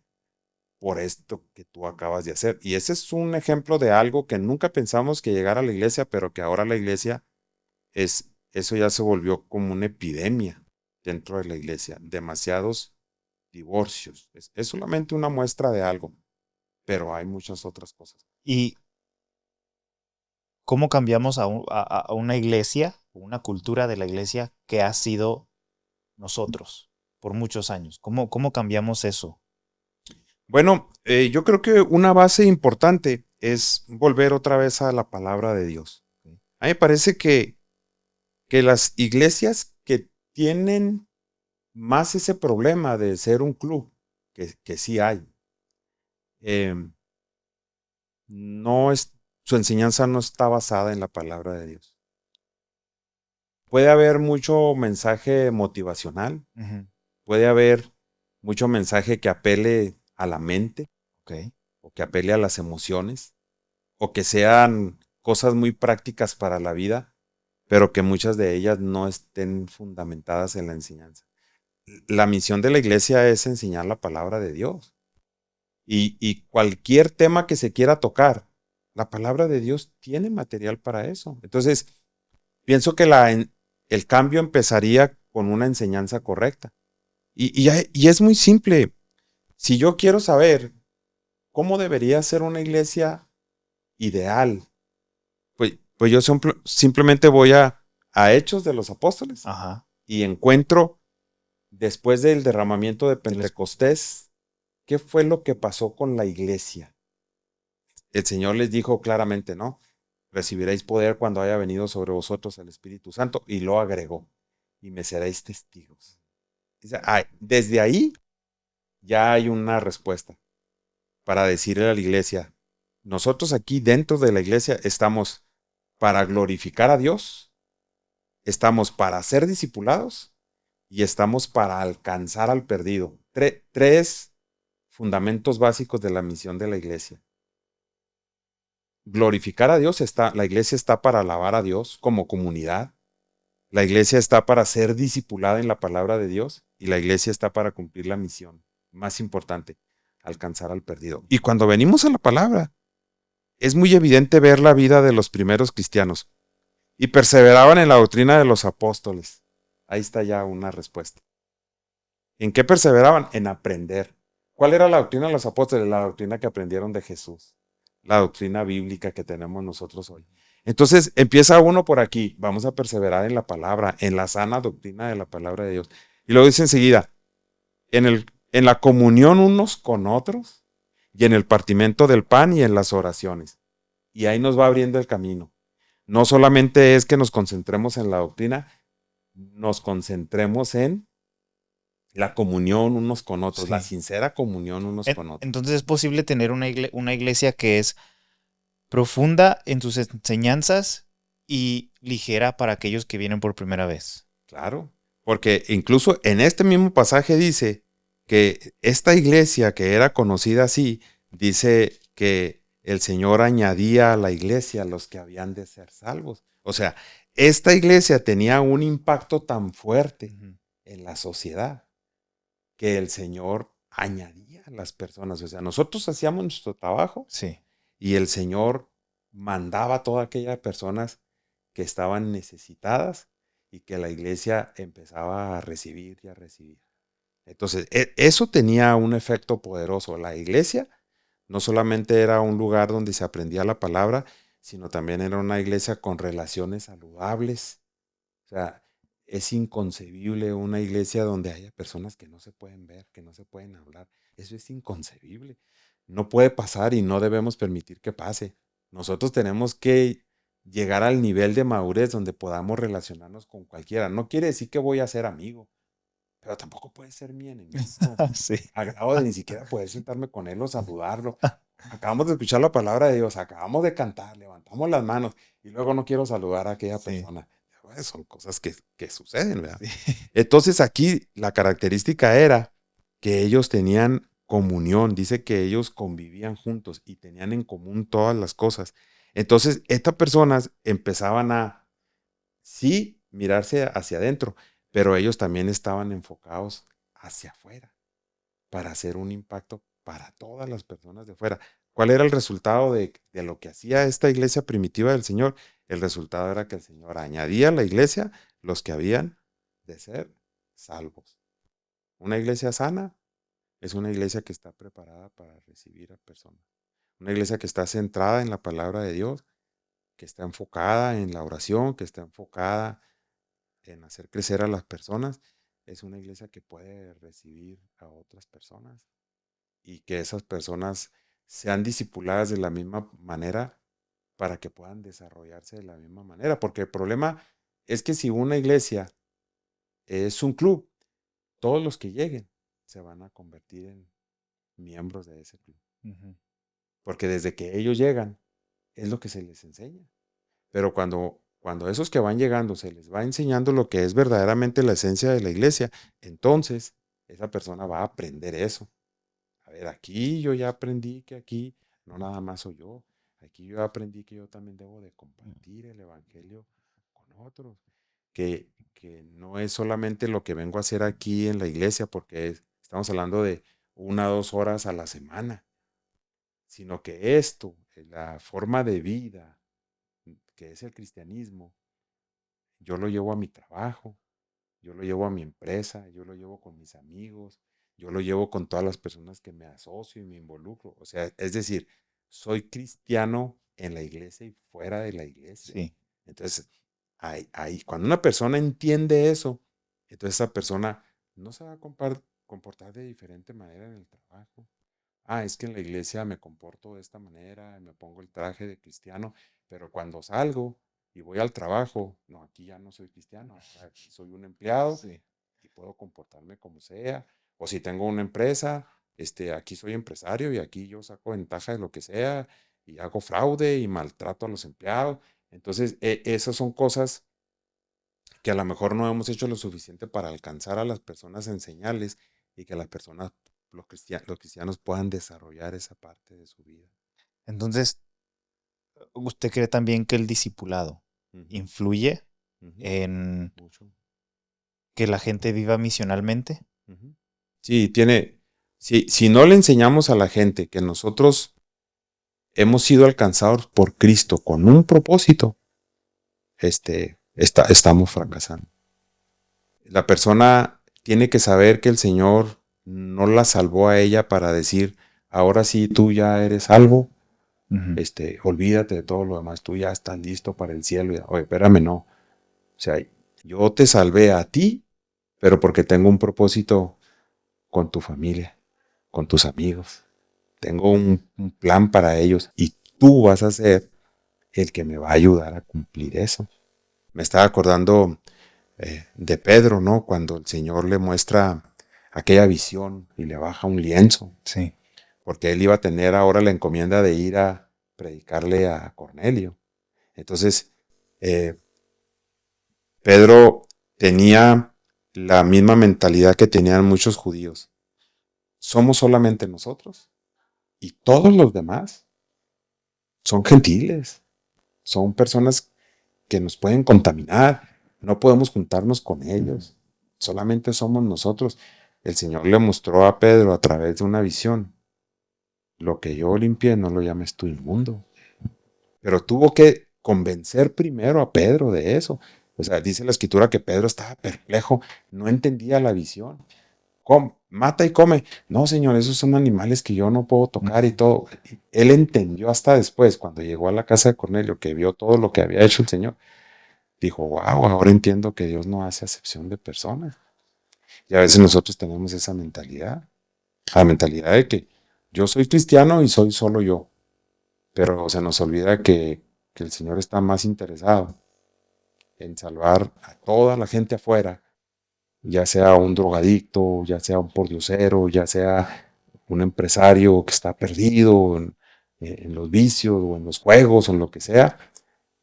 por esto que tú acabas de hacer. Y ese es un ejemplo de algo que nunca pensamos que llegara a la iglesia, pero que ahora la iglesia eso ya se volvió como una epidemia dentro de la iglesia. Demasiados divorcios. Es solamente una muestra de algo, pero hay muchas otras cosas. ¿Y cómo cambiamos a una iglesia, una cultura de la iglesia que ha sido nosotros por muchos años? ¿Cómo cambiamos eso? Bueno, yo creo que una base importante es volver otra vez a la palabra de Dios. A mí me parece que las iglesias que tienen más ese problema de ser un club, que sí hay, no es, su enseñanza no está basada en la palabra de Dios. Puede haber mucho mensaje motivacional, puede haber mucho mensaje que apele a la mente, o que apele a las emociones, o que sean cosas muy prácticas para la vida, pero que muchas de ellas no estén fundamentadas en la enseñanza. La misión de la iglesia es enseñar la palabra de Dios. Y cualquier tema que se quiera tocar, la palabra de Dios tiene material para eso. Entonces, pienso que el cambio empezaría con una enseñanza correcta. Y es muy simple. Si yo quiero saber cómo debería ser una iglesia ideal, pues yo simplemente voy a Hechos de los Apóstoles. Ajá. Y encuentro, después del derramamiento de Pentecostés, ¿qué fue lo que pasó con la iglesia? El Señor les dijo claramente, ¿no? Recibiréis poder cuando haya venido sobre vosotros el Espíritu Santo. Y lo agregó, y me seréis testigos. Desde ahí ya hay una respuesta para decirle a la iglesia, nosotros aquí dentro de la iglesia estamos para glorificar a Dios, estamos para ser discipulados y estamos para alcanzar al perdido. Tres fundamentos básicos de la misión de la iglesia. Glorificar a Dios, la iglesia está para alabar a Dios como comunidad. La iglesia está para ser discipulada en la palabra de Dios y la iglesia está para cumplir la misión más importante, alcanzar al perdido. Y cuando venimos a la palabra, es muy evidente ver la vida de los primeros cristianos. Y perseveraban en la doctrina de los apóstoles. Ahí está ya una respuesta. ¿En qué perseveraban? En aprender. ¿Cuál era la doctrina de los apóstoles? La doctrina que aprendieron de Jesús. La doctrina bíblica que tenemos nosotros hoy. Entonces empieza uno por aquí. Vamos a perseverar en la palabra, en la sana doctrina de la palabra de Dios. Y luego dice enseguida, en la comunión unos con otros y en el partimiento del pan y en las oraciones. Y ahí nos va abriendo el camino. No solamente es que nos concentremos en la doctrina, nos concentremos en la comunión unos con otros, la sincera comunión unos con otros. Entonces es posible tener una iglesia que es profunda en sus enseñanzas y ligera para aquellos que vienen por primera vez. Claro, porque incluso en este mismo pasaje dice que esta iglesia que era conocida así, dice que el Señor añadía a la iglesia los que habían de ser salvos. O sea, esta iglesia tenía un impacto tan fuerte en la sociedad que el Señor añadía a las personas. O sea, nosotros hacíamos nuestro trabajo Sí. y el Señor mandaba a todas aquellas personas que estaban necesitadas y que la iglesia empezaba a recibir y a recibir. Entonces, eso tenía un efecto poderoso. La iglesia no solamente era un lugar donde se aprendía la palabra, sino también era una iglesia con relaciones saludables. O sea, es inconcebible una iglesia donde haya personas que no se pueden ver, que no se pueden hablar. Eso es inconcebible. No puede pasar y no debemos permitir que pase. Nosotros tenemos que llegar al nivel de madurez donde podamos relacionarnos con cualquiera. No quiere decir que voy a ser amigo, pero tampoco puede ser mi enemigo. Sí. A grado de ni siquiera poder sentarme con él o saludarlo. Acabamos de escuchar la palabra de Dios, acabamos de cantar, levantamos las manos y luego no quiero saludar a aquella Sí. persona. Pues son cosas que suceden, ¿verdad? Sí. Entonces aquí la característica era que ellos tenían comunión, dice que ellos convivían juntos y tenían en común todas las cosas. Entonces estas personas empezaban a, sí, mirarse hacia adentro, pero ellos también estaban enfocados hacia afuera para hacer un impacto para todas las personas de afuera. ¿Cuál era el resultado de lo que hacía esta iglesia primitiva del Señor? El resultado era que el Señor añadía a la iglesia los que habían de ser salvos. Una iglesia sana es una iglesia que está preparada para recibir a personas. Una iglesia que está centrada en la palabra de Dios, que está enfocada en la oración, que está enfocada en hacer crecer a las personas, es una iglesia que puede recibir a otras personas y que esas personas sean discipuladas de la misma manera para que puedan desarrollarse de la misma manera. Porque el problema es que si una iglesia es un club, todos los que lleguen se van a convertir en miembros de ese club. Porque desde que ellos llegan, es lo que se les enseña. Pero cuando esos que van llegando se les va enseñando lo que es verdaderamente la esencia de la iglesia, entonces esa persona va a aprender eso. A ver, aquí yo ya aprendí que aquí no nada más soy yo. Aquí yo aprendí que yo también debo de compartir el evangelio con otros. Que no es solamente lo que vengo a hacer aquí en la iglesia, porque estamos hablando de 1 o 2 horas a la semana, sino que esto, la forma de vida que es el cristianismo, yo lo llevo a mi trabajo, yo lo llevo a mi empresa, yo lo llevo con mis amigos, yo lo llevo con todas las personas que me asocio y me involucro. O sea, es decir, soy cristiano en la iglesia y fuera de la iglesia. Sí. Entonces, cuando una persona entiende eso, entonces esa persona no se va a comportar de diferente manera en el trabajo. Es que en la iglesia me comporto de esta manera, me pongo el traje de cristiano, pero cuando salgo y voy al trabajo, no, aquí ya no soy cristiano, aquí soy un empleado Sí. y puedo comportarme como sea. O si tengo una empresa, aquí soy empresario y aquí yo saco ventaja de lo que sea y hago fraude y maltrato a los empleados. Entonces, esas son cosas que a lo mejor no hemos hecho lo suficiente para alcanzar a las personas en señales y que las personas, los cristianos puedan desarrollar esa parte de su vida. Entonces, ¿usted cree también que el discipulado influye en Mucho. que la gente viva misionalmente? Sí, si no le enseñamos a la gente que nosotros hemos sido alcanzados por Cristo con un propósito, estamos fracasando. La persona tiene que saber que el Señor no la salvó a ella para decir, ahora sí tú ya eres salvo, olvídate de todo lo demás, tú ya estás listo para el cielo. Oye, espérame, no. O sea, yo te salvé a ti, pero porque tengo un propósito con tu familia, con tus amigos. Tengo un plan para ellos y tú vas a ser el que me va a ayudar a cumplir eso. Me estaba acordando de Pedro, ¿no? Cuando el Señor le muestra aquella visión y le baja un lienzo. Sí. Porque él iba a tener ahora la encomienda de ir a predicarle a Cornelio. Entonces, Pedro tenía la misma mentalidad que tenían muchos judíos. Somos solamente nosotros y todos los demás son gentiles, son personas que nos pueden contaminar, no podemos juntarnos con ellos, solamente somos nosotros. El Señor le mostró a Pedro a través de una visión: lo que yo limpié no lo llames tú inmundo. Pero tuvo que convencer primero a Pedro de eso. O sea, dice la escritura que Pedro estaba perplejo, no entendía la visión. Mata y come. No, Señor, esos son animales que yo no puedo tocar y todo. Él entendió hasta después, cuando llegó a la casa de Cornelio, que vio todo lo que había hecho el Señor. Dijo, wow, ahora entiendo que Dios no hace acepción de personas. Y a veces nosotros tenemos esa mentalidad. La mentalidad de que yo soy cristiano y soy solo yo. Pero se nos olvida que el Señor está más interesado en salvar a toda la gente afuera, ya sea un drogadicto, ya sea un pordiosero, ya sea un empresario que está perdido en los vicios o en los juegos o en lo que sea,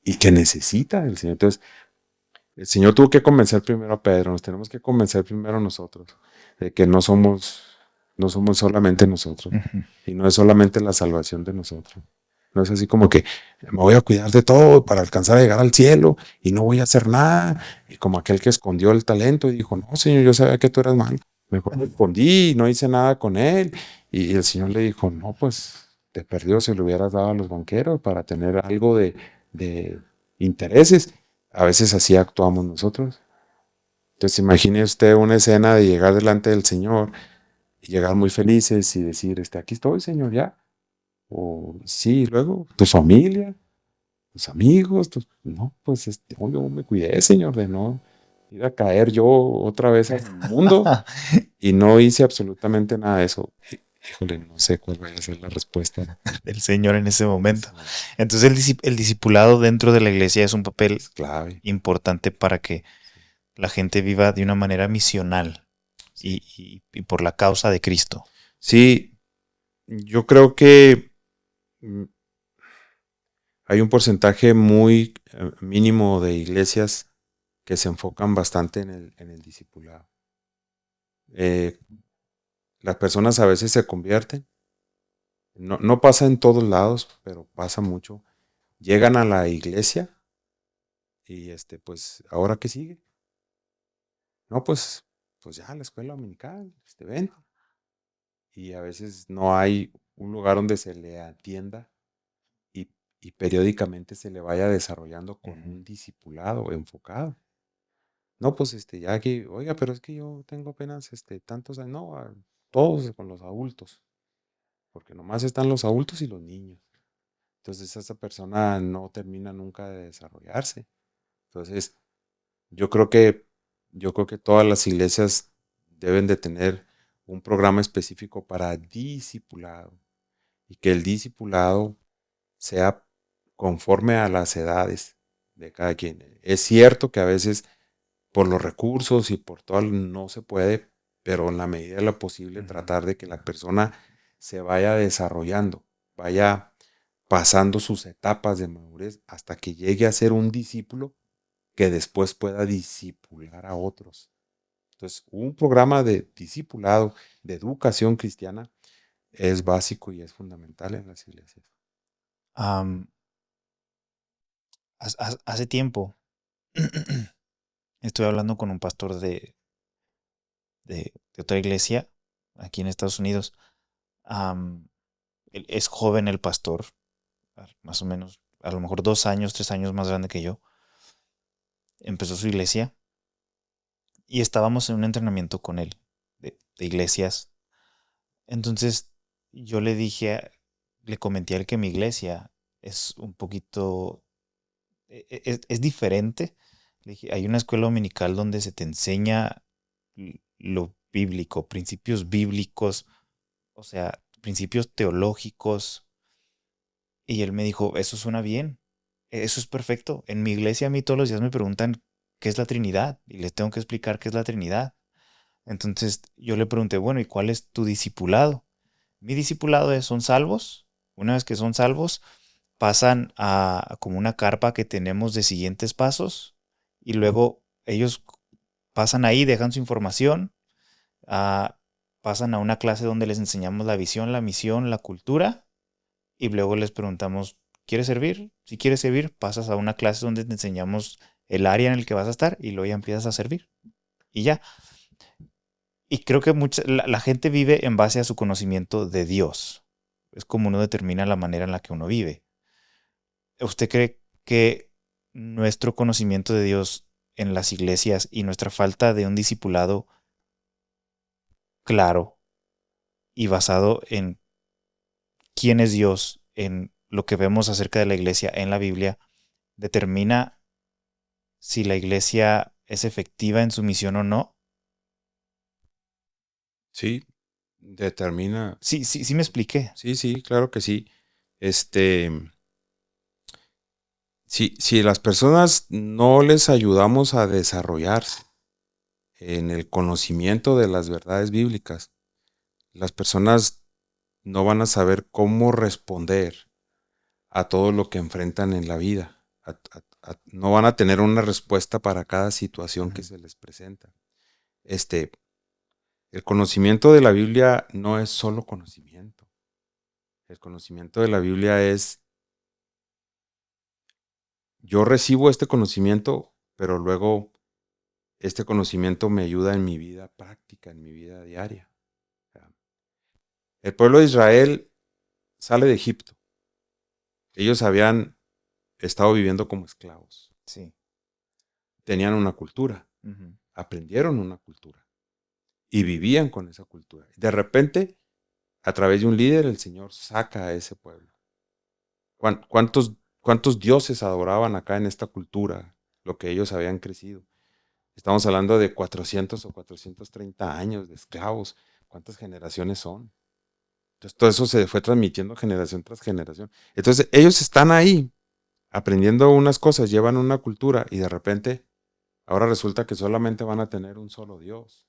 y que necesita el Señor. Entonces, el Señor tuvo que convencer primero a Pedro, nos tenemos que convencer primero nosotros de que no somos solamente nosotros, y no es solamente la salvación de nosotros. No es así como que me voy a cuidar de todo para alcanzar a llegar al cielo y no voy a hacer nada. Y como aquel que escondió el talento y dijo, no, Señor, yo sabía que tú eras malo. Mejor me escondí y no hice nada con él. Y el Señor le dijo, no, pues te perdió si lo hubieras dado a los banqueros para tener algo de intereses. A veces así actuamos nosotros. Entonces imagine usted una escena de llegar delante del Señor y llegar muy felices y decir, aquí estoy, Señor, ya. O sí, luego tu familia, tus amigos, no, pues yo me cuidé, Señor, de no ir a caer yo otra vez al mundo y no hice absolutamente nada de eso. Híjole, no sé cuál vaya a ser la respuesta del Señor en ese momento. Entonces el discipulado dentro de la iglesia es un papel es clave, importante para que la gente viva de una manera misional y por la causa de Cristo. Sí, yo creo que hay un porcentaje muy mínimo de iglesias que se enfocan bastante en el discipulado. Las personas a veces se convierten. No pasa en todos lados, pero pasa mucho. Llegan a la iglesia y pues, ¿ahora qué sigue? No, pues ya la escuela dominical, ven. Y a veces no hay un lugar donde se le atienda y periódicamente se le vaya desarrollando con un discipulado enfocado. No, pues ya aquí, oiga, pero es que yo tengo apenas tantos años, no, todos con los adultos, porque nomás están los adultos y los niños. Entonces esa persona no termina nunca de desarrollarse. Entonces yo creo que, yo creo que todas las iglesias deben de tener un programa específico para discipulado y que el discipulado sea conforme a las edades de cada quien. Es cierto que a veces por los recursos y por todo no se puede, pero en la medida de lo posible tratar de que la persona se vaya desarrollando, vaya pasando sus etapas de madurez hasta que llegue a ser un discípulo que después pueda discipular a otros. Entonces, un programa de discipulado, de educación cristiana, es básico y es fundamental en las iglesias. Hace tiempo estuve hablando con un pastor de otra iglesia aquí en Estados Unidos. Es joven el pastor, más o menos, a lo mejor 2 años, 3 años más grande que yo. Empezó su iglesia y estábamos en un entrenamiento con él de iglesias. Entonces yo le comenté a él que mi iglesia es un poquito, es diferente. Le dije, hay una escuela dominical donde se te enseña lo bíblico, principios bíblicos, o sea, principios teológicos. Y él me dijo, eso suena bien, eso es perfecto. En mi iglesia a mí todos los días me preguntan qué es la Trinidad y les tengo que explicar qué es la Trinidad. Entonces yo le pregunté, bueno, ¿y cuál es tu discipulado? Mi discipulado son salvos. Una vez que son salvos, pasan a como una carpa que tenemos de siguientes pasos y luego ellos pasan ahí, dejan su información, ah, pasan a una clase donde les enseñamos la visión, la misión, la cultura y luego les preguntamos, ¿quieres servir? Si quieres servir, pasas a una clase donde te enseñamos el área en el que vas a estar y luego ya empiezas a servir. Y ya. Y creo que la gente vive en base a su conocimiento de Dios. Es como uno determina la manera en la que uno vive. ¿Usted cree que nuestro conocimiento de Dios en las iglesias y nuestra falta de un discipulado claro y basado en quién es Dios, en lo que vemos acerca de la iglesia en la Biblia, determina si la iglesia es efectiva en su misión o no? Sí, determina. Sí, sí, sí me expliqué. Sí, sí, claro que sí. Este, si las personas no les ayudamos a desarrollarse en el conocimiento de las verdades bíblicas, las personas no van a saber cómo responder a todo lo que enfrentan en la vida. No van a tener una respuesta para cada situación que se les presenta. Este, el conocimiento de la Biblia no es solo conocimiento. El conocimiento de la Biblia es, yo recibo este conocimiento, pero luego este conocimiento me ayuda en mi vida práctica, en mi vida diaria. El pueblo de Israel sale de Egipto. Ellos habían estado viviendo como esclavos. Sí. Tenían una cultura, Ujú. aprendieron una cultura y vivían con esa cultura. De repente, a través de un líder, el Señor saca a ese pueblo. ¿Cuántos dioses adoraban acá en esta cultura? Lo que ellos habían crecido. Estamos hablando de 400 o 430 años de esclavos. ¿Cuántas generaciones son? Entonces, todo eso se fue transmitiendo generación tras generación. Entonces, ellos están ahí aprendiendo unas cosas, llevan una cultura y de repente, ahora resulta que solamente van a tener un solo Dios.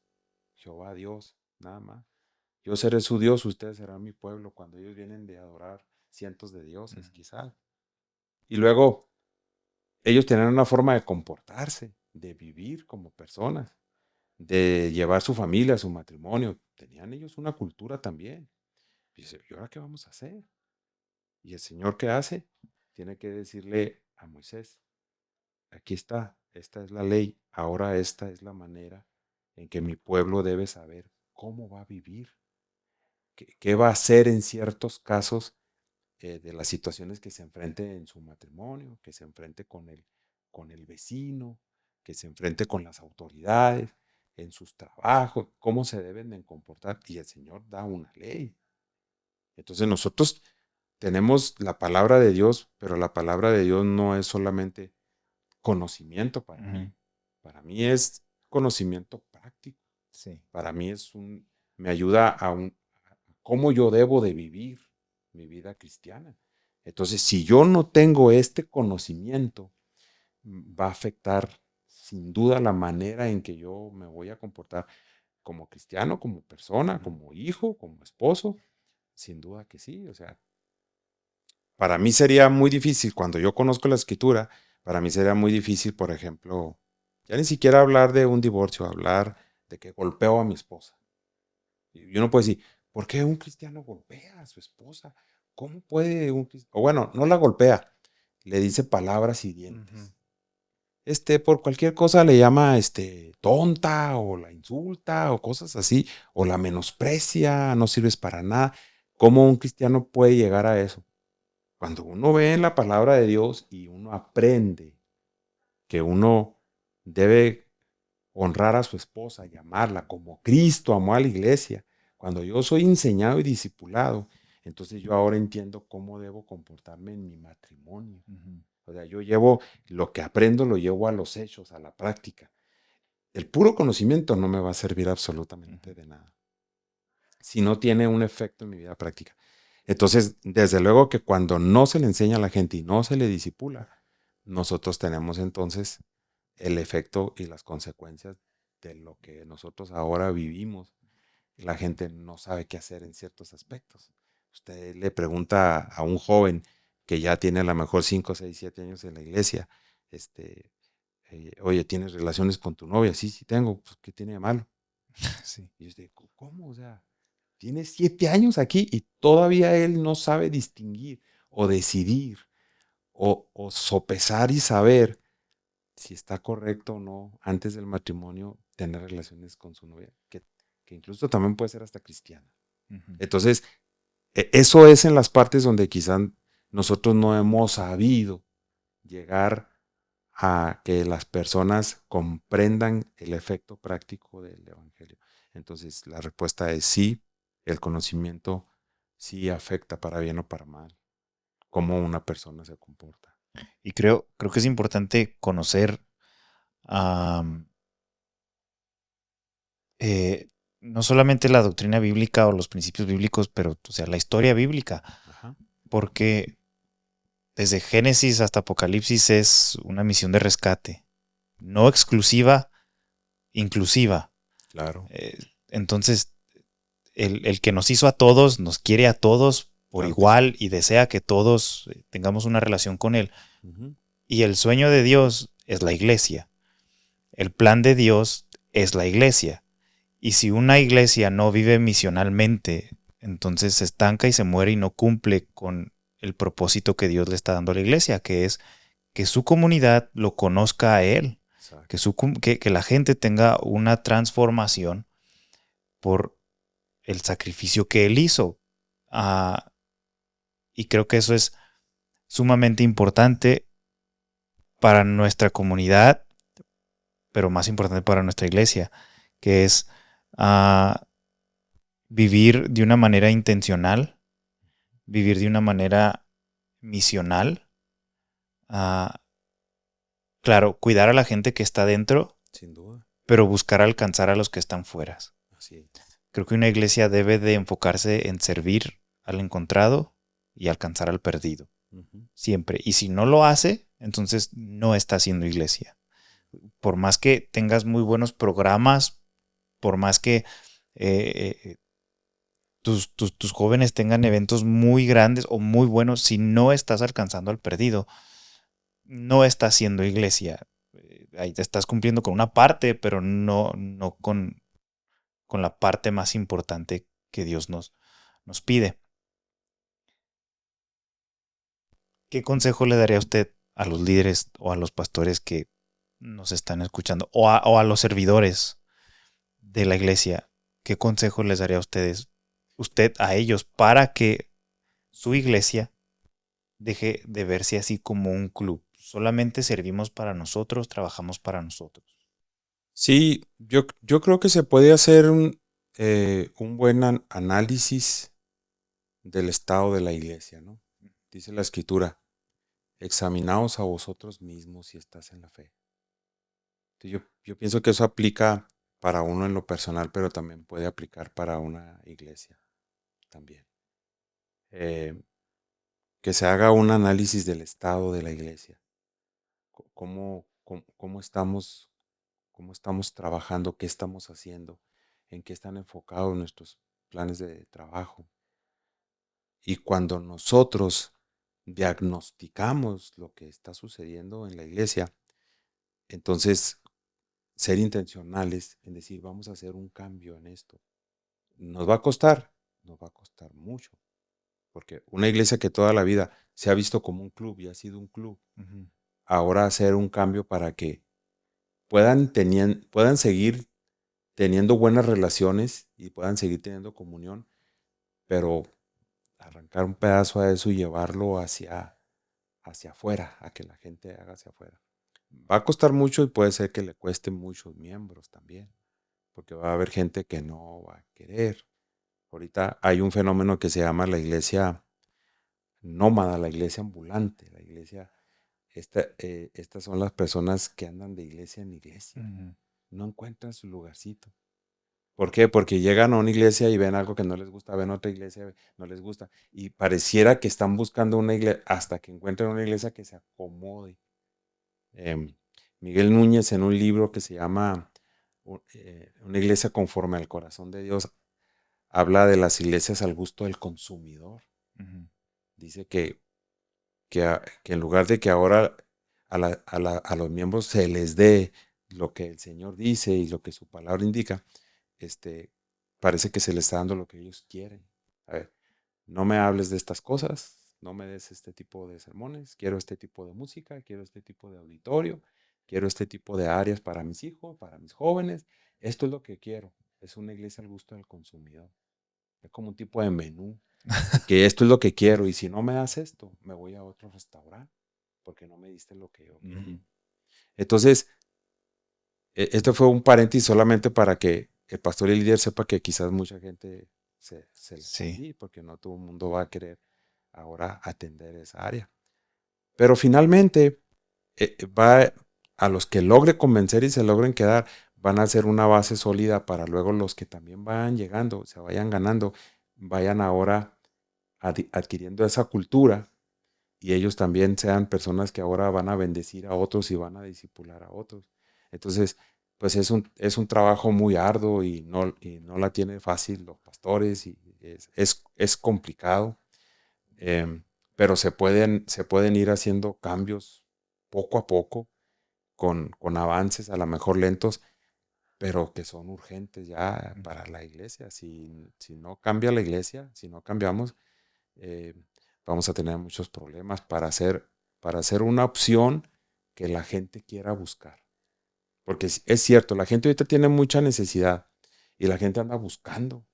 Jehová Dios, nada más. Yo seré su Dios, ustedes serán mi pueblo, cuando ellos vienen de adorar cientos de dioses, quizás. Y luego, ellos tenían una forma de comportarse, de vivir como personas, de llevar su familia, su matrimonio. Tenían ellos una cultura también. Y dice, ¿y ahora qué vamos a hacer? Y el Señor, ¿qué hace? Tiene que decirle a Moisés, aquí está, esta es la ley, ahora esta es la manera en que mi pueblo debe saber cómo va a vivir, qué va a hacer en ciertos casos de las situaciones que se enfrente en su matrimonio, que se enfrente con el vecino, que se enfrente con las autoridades, en sus trabajos, cómo se deben de comportar. Y el Señor da una ley. Entonces nosotros tenemos la palabra de Dios, pero la palabra de Dios no es solamente conocimiento para Ujú. mí. Para mí es conocimiento práctico. Sí. Para mí me ayuda a cómo yo debo de vivir mi vida cristiana. Entonces, si yo no tengo este conocimiento, va a afectar sin duda la manera en que yo me voy a comportar como cristiano, como persona, como hijo, como esposo. Sin duda que sí. O sea, para mí sería muy difícil, cuando yo conozco la escritura, para mí sería muy difícil, por ejemplo, ya ni siquiera hablar de un divorcio, hablar de que golpeo a mi esposa. Y uno puede decir, ¿por qué un cristiano golpea a su esposa? ¿Cómo puede un cristiano? O bueno, no la golpea, le dice palabras Ujú. hirientes. Por cualquier cosa le llama, tonta, o la insulta, o cosas así, o la menosprecia, no sirves para nada. ¿Cómo un cristiano puede llegar a eso? Cuando uno ve en la palabra de Dios y uno aprende que uno debe honrar a su esposa y amarla como Cristo amó a la iglesia, cuando yo soy enseñado y discipulado, entonces yo ahora entiendo cómo debo comportarme en mi matrimonio. Ujú. O sea, yo llevo lo que aprendo, lo llevo a los hechos, a la práctica. El puro conocimiento no me va a servir absolutamente Ujú. de nada si no tiene un efecto en mi vida práctica. Entonces, desde luego que cuando no se le enseña a la gente y no se le disipula, nosotros tenemos entonces el efecto y las consecuencias de lo que nosotros ahora vivimos. La gente no sabe qué hacer en ciertos aspectos. Usted le pregunta a un joven que ya tiene a lo mejor 5, 6, 7 años en la iglesia, oye, ¿tienes relaciones con tu novia? Sí, sí tengo, pues, ¿qué tiene de malo? Sí. Y yo digo, ¿cómo? O sea, tiene 7 años aquí y todavía él no sabe distinguir o decidir o sopesar y saber si está correcto o no antes del matrimonio tener relaciones con su novia, que incluso también puede ser hasta cristiana. Ujú. Entonces, eso es en las partes donde quizás nosotros no hemos sabido llegar a que las personas comprendan el efecto práctico del evangelio. Entonces, la respuesta es sí, el conocimiento sí afecta para bien o para mal cómo una persona se comporta. Y creo que es importante conocer am, eh, no solamente la doctrina bíblica o los principios bíblicos, pero o sea, la historia bíblica, Ajá. porque desde Génesis hasta Apocalipsis es una misión de rescate, no exclusiva, inclusiva. Claro. Entonces, el que nos hizo a todos, nos quiere a todos por Claro que sí. igual y desea que todos tengamos una relación con Él. Ujú. Y el sueño de Dios es la iglesia. El plan de Dios es la iglesia. Y si una iglesia no vive misionalmente, entonces se estanca y se muere y no cumple con el propósito que Dios le está dando a la iglesia, que es que su comunidad lo conozca a Él, Exacto. que la gente tenga una transformación por el sacrificio que Él hizo. Ah, y creo que eso es sumamente importante para nuestra comunidad, pero más importante para nuestra iglesia, que es ah, vivir de una manera intencional, vivir de una manera misional, ah, claro, cuidar a la gente que está dentro, Sin duda. pero buscar alcanzar a los que están fuera. Así es. Creo que una iglesia debe de enfocarse en servir al encontrado y alcanzar al perdido, Ujú. siempre. Y si no lo hace, entonces no está haciendo iglesia. Por más que tengas muy buenos programas, por más que tus jóvenes tengan eventos muy grandes o muy buenos, si no estás alcanzando al perdido, no estás haciendo iglesia. Ahí te estás cumpliendo con una parte, pero no con la parte más importante que Dios nos pide. ¿Qué consejo le daría a usted a los líderes o a los pastores que nos están escuchando o a los servidores de la iglesia? ¿Qué consejo les daría a usted a ellos para que su iglesia deje de verse así como un club? Solamente servimos para nosotros, trabajamos para nosotros. Sí, yo creo que se puede hacer un buen análisis del estado de la iglesia, ¿no? Dice la escritura, examinaos a vosotros mismos si estás en la fe. Entonces, yo pienso que eso aplica para uno en lo personal, pero también puede aplicar para una iglesia también. Eh, que se haga un análisis del estado de la iglesia. Cómo cómo estamos trabajando, qué estamos haciendo, en qué están enfocados nuestros planes de trabajo. Y cuando nosotros diagnosticamos lo que está sucediendo en la iglesia, entonces ser intencionales en decir, vamos a hacer un cambio en esto. Nos va a costar mucho, porque una iglesia que toda la vida se ha visto como un club y ha sido un club, Ujú. ahora hacer un cambio para que puedan seguir teniendo buenas relaciones y puedan seguir teniendo comunión, pero arrancar un pedazo a eso y llevarlo hacia afuera, a que la gente haga hacia afuera. Va a costar mucho y puede ser que le cueste muchos miembros también, porque va a haber gente que no va a querer. Ahorita hay un fenómeno que se llama la iglesia nómada, la iglesia ambulante, la iglesia, estas son las personas que andan de iglesia en iglesia, Ujú. no encuentran su lugarcito. ¿Por qué? Porque llegan a una iglesia y ven algo que no les gusta, ven otra iglesia, no les gusta. Y pareciera que están buscando una iglesia hasta que encuentren una iglesia que se acomode. Em, Miguel Núñez en un libro que se llama Una iglesia conforme al corazón de Dios, habla de las iglesias al gusto del consumidor. Ujú. Dice que en lugar de que ahora a los miembros se les dé lo que el Señor dice y lo que su palabra indica, este, parece que se les está dando lo que ellos quieren. A ver, no me hables de estas cosas, no me des este tipo de sermones, quiero este tipo de música, quiero este tipo de auditorio, quiero este tipo de áreas para mis hijos, para mis jóvenes, esto es lo que quiero. Es una iglesia al gusto del consumidor. Es como un tipo de menú, de que esto es lo que quiero y si no me das esto, me voy a otro restaurante porque no me diste lo que yo quería. Entonces, este fue un paréntesis solamente para que el pastor y el líder sepa que quizás mucha gente se les va a Sí. ir porque no todo el mundo va a querer ahora atender esa área. Pero finalmente, va a los que logre convencer y se logren quedar, van a ser una base sólida para luego los que también vayan llegando, se vayan ganando, vayan ahora adquiriendo esa cultura y ellos también sean personas que ahora van a bendecir a otros y van a discipular a otros. Entonces, pues es un trabajo muy arduo y no la tiene fácil los pastores y es complicado, eh, pero se pueden ir haciendo cambios poco a poco con avances a lo mejor lentos, pero que son urgentes ya para la iglesia. Si no cambia la iglesia, si no cambiamos, eh, vamos a tener muchos problemas para hacer una opción que la gente quiera buscar. Porque es cierto, la gente ahorita tiene mucha necesidad y la gente anda buscando.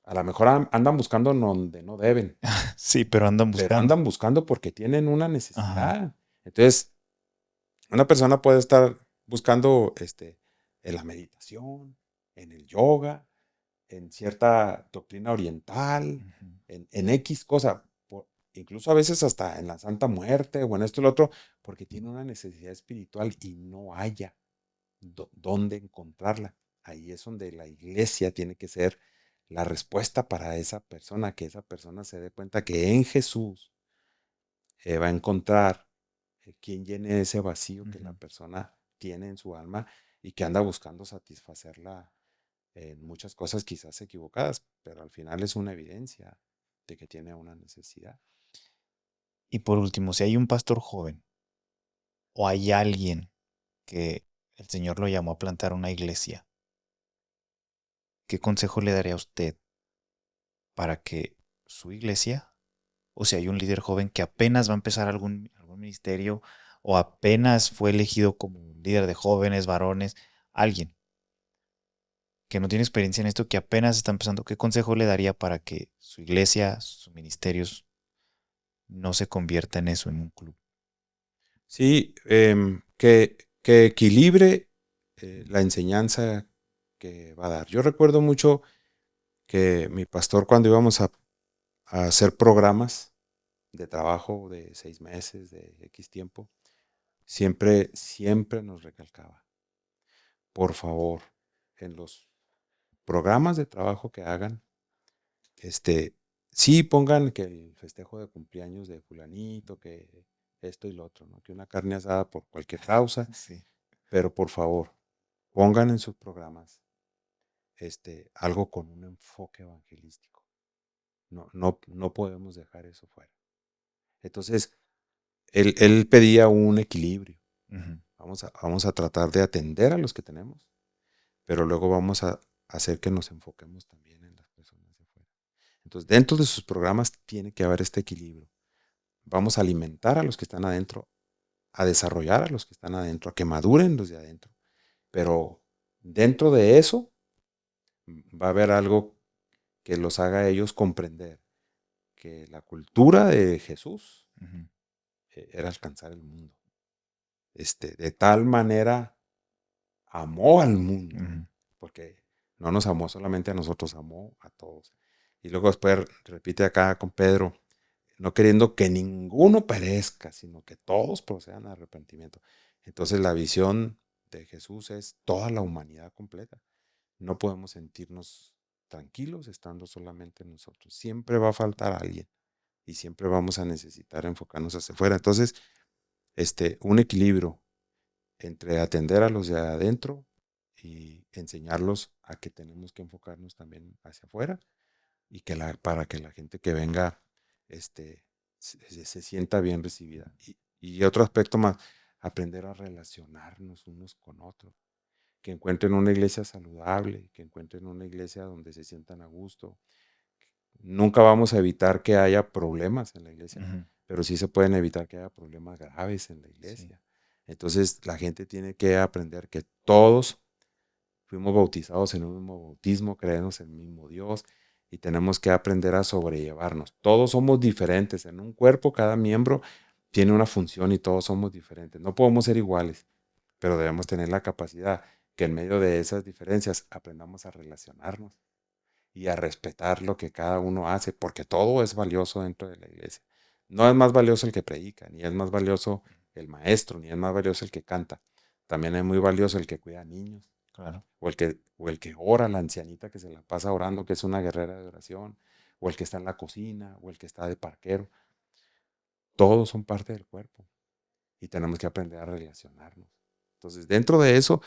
A lo mejor andan buscando donde no deben, Sí, pero andan pero buscando. andan buscando porque tienen una Ajá. necesidad. Entonces, una persona puede estar buscando en la meditación, en el yoga, en cierta doctrina oriental, Ujú. en X cosa, incluso a veces hasta en la Santa Muerte o en esto y lo otro, porque tiene una necesidad espiritual y no haya dónde encontrarla. Ahí es donde la iglesia tiene que ser la respuesta para esa persona, que esa persona se dé cuenta que en Jesús va a encontrar quien llene ese vacío que la Ujú. persona tiene en su alma y que anda buscando satisfacerla en muchas cosas quizás equivocadas, pero al final es una evidencia de que tiene una necesidad. Y por último, si hay un pastor joven o hay alguien que el Señor lo llamó a plantar una iglesia, ¿qué consejo le daría a usted para que su iglesia, o si hay un líder joven que apenas va a empezar algún ministerio o apenas fue elegido como líder de jóvenes, varones, alguien que no tiene experiencia en esto, que apenas está empezando, ¿qué consejo le daría para que su iglesia, sus ministerios no se convierta en eso, en un club? Sí, que equilibre la enseñanza que va a dar. Yo recuerdo mucho que mi pastor cuando íbamos a hacer programas de trabajo de 6 meses, de X tiempo, siempre nos recalcaba, por favor, en los programas de trabajo que hagan, sí pongan que el festejo de cumpleaños de fulanito, que esto y lo otro, ¿no? Que una carne asada por cualquier causa, Sí. pero por favor, pongan en sus programas algo con un enfoque evangelístico. No podemos dejar eso fuera. Entonces, él pedía un equilibrio. Ujú. Vamos a tratar de atender a los que tenemos, pero luego vamos a hacer que nos enfoquemos también en las personas de afuera. Entonces, dentro de sus programas tiene que haber este equilibrio. Vamos a alimentar a los que están adentro, a desarrollar a los que están adentro, a que maduren los de adentro. Pero dentro de eso va a haber algo que los haga a ellos comprender que la cultura de Jesús Ujú. era alcanzar el mundo. De tal manera amó al mundo, Ujú. porque no nos amó solamente a nosotros, amó a todos. Y luego después repite acá con Pedro, no queriendo que ninguno perezca, sino que todos procedan al arrepentimiento. Entonces la visión de Jesús es toda la humanidad completa. No podemos sentirnos tranquilos estando solamente nosotros. Siempre va a faltar alguien y siempre vamos a necesitar enfocarnos hacia afuera. Entonces, un equilibrio entre atender a los de adentro y enseñarlos a que tenemos que enfocarnos también hacia afuera y para que la gente que venga este, se sienta bien recibida. Y otro aspecto más, aprender a relacionarnos unos con otros, que encuentren una iglesia saludable, que encuentren una iglesia donde se sientan a gusto. Nunca vamos a evitar que haya problemas en la iglesia, Ujú. pero sí se pueden evitar que haya problemas graves en la Sí. iglesia. Entonces la gente tiene que aprender que todos fuimos bautizados en un mismo bautismo, creemos en el mismo Dios y tenemos que aprender a sobrellevarnos. Todos somos diferentes. En un cuerpo, cada miembro tiene una función y todos somos diferentes. No podemos ser iguales, pero debemos tener la capacidad que en medio de esas diferencias aprendamos a relacionarnos y a respetar lo que cada uno hace, porque todo es valioso dentro de la iglesia. No es más valioso el que predica, ni es más valioso el maestro, ni es más valioso el que canta. También es muy valioso el que cuida a niños, Claro. o el que ora, la ancianita que se la pasa orando, que es una guerrera de oración, o el que está en la cocina, o el que está de parquero. Todos son parte del cuerpo y tenemos que aprender a relacionarnos. Entonces, dentro de eso,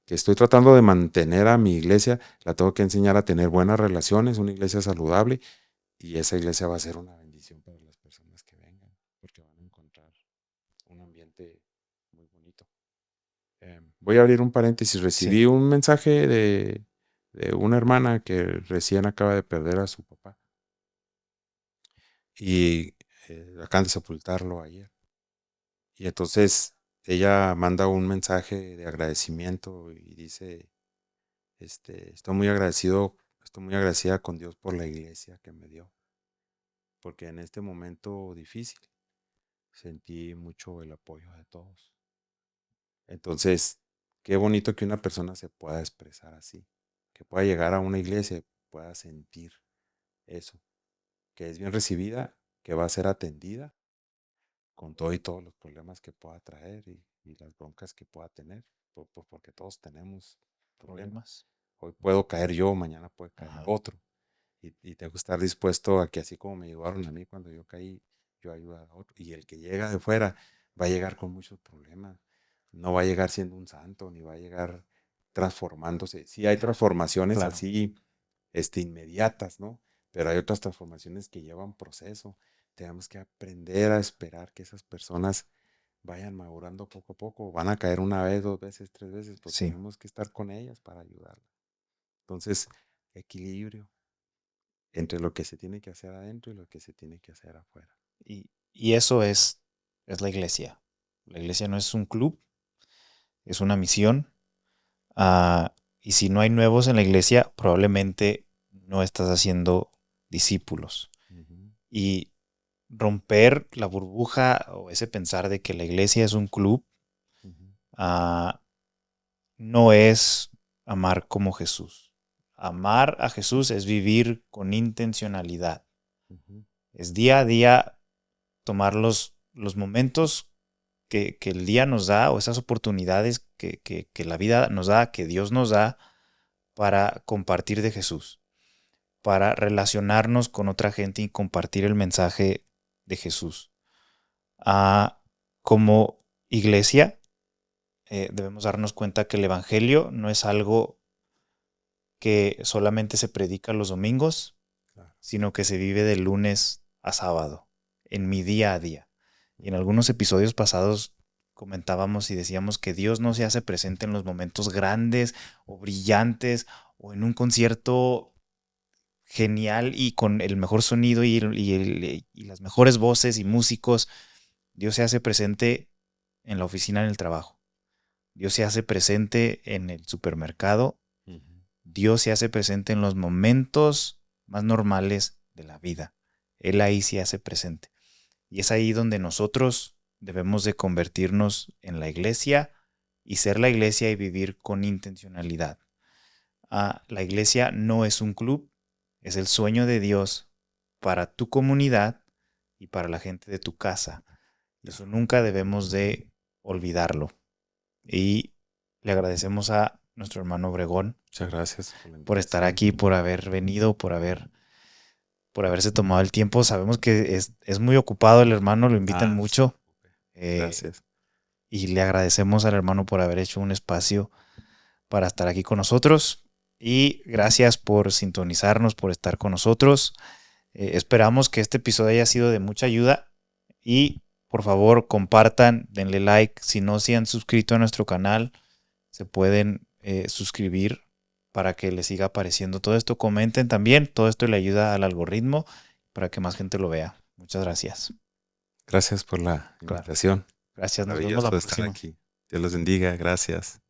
que estoy tratando de mantener a mi iglesia, la tengo que enseñar a tener buenas relaciones, una iglesia saludable, y esa iglesia va a ser una bendición para las personas que vengan, porque van a encontrar un ambiente muy bonito. Voy a abrir un paréntesis. Sí. Recibí un mensaje de una hermana que recién acaba de perder a su papá y acaban de sepultarlo ayer. Y entonces ella manda un mensaje de agradecimiento y dice, estoy muy agradecida con Dios por la iglesia que me dio, porque en este momento difícil sentí mucho el apoyo de todos. Entonces, qué bonito que una persona se pueda expresar así, que pueda llegar a una iglesia y pueda sentir eso, que es bien recibida, que va a ser atendida con todo y todos los problemas que pueda traer y las broncas que pueda tener, porque todos tenemos problemas. Problemas. Hoy puedo caer yo, mañana puede caer Ajá. otro. Y tengo que estar dispuesto a que así como me ayudaron a mí cuando yo caí, yo ayudar a otro. Y el que llega de fuera va a llegar con muchos problemas. No va a llegar siendo un santo, ni va a llegar transformándose. Sí hay transformaciones Claro. así, inmediatas, ¿no? Pero hay otras transformaciones que llevan proceso. Tenemos que aprender a esperar que esas personas vayan madurando poco a poco. Van a caer una vez, dos veces, tres veces, pero Sí. tenemos que estar con ellas para ayudarlas. Entonces, equilibrio entre lo que se tiene que hacer adentro y lo que se tiene que hacer afuera. Y eso es la iglesia. La iglesia no es un club, es una misión. Y si no hay nuevos en la iglesia, probablemente no estás haciendo discípulos. Ujú, Y romper la burbuja o ese pensar de que la iglesia es un club, ujú, ah, no es amar como Jesús. Amar a Jesús es vivir con intencionalidad. ujú, Es día a día tomar los momentos que el día nos da o esas oportunidades que la vida nos da, que Dios nos da para compartir de Jesús, para relacionarnos con otra gente y compartir el mensaje de Jesús. Como iglesia, debemos darnos cuenta que el Evangelio no es algo que solamente se predica los domingos, claro, sino que se vive de lunes a sábado, en mi día a día. Y en ujú, algunos episodios pasados comentábamos y decíamos que Dios no se hace presente en los momentos grandes o brillantes o en un concierto genial y con el mejor sonido y las mejores voces y músicos. Dios se hace presente en la oficina, en el trabajo. Dios se hace presente en el supermercado. ujú, Dios se hace presente en los momentos más normales de la vida. Él ahí se hace presente. Y es ahí donde nosotros debemos de convertirnos en la iglesia y ser la iglesia y vivir con intencionalidad. La iglesia no es un club, es el sueño de Dios para tu comunidad y para la gente de tu casa. Y eso claro. nunca debemos de olvidarlo. Y le agradecemos a nuestro hermano Obregón Muchas gracias por la por estar invitación. aquí, por haber venido, por haberse tomado el tiempo. Sabemos que es muy ocupado el hermano, lo invitan No se mucho. preocupe. eh, Gracias. y le agradecemos al hermano por haber hecho un espacio para estar aquí con nosotros. Y gracias por sintonizarnos, por estar con nosotros. Esperamos que este episodio haya sido de mucha ayuda y por favor compartan, denle like. Si no se han suscrito a nuestro canal, se pueden suscribir para que les siga apareciendo todo esto. Comenten también, todo esto le ayuda al algoritmo para que más gente lo vea. Muchas gracias. Gracias por la Claro. invitación. Gracias, nos vemos Maravilloso la estar próxima. aquí. Dios los bendiga. Gracias.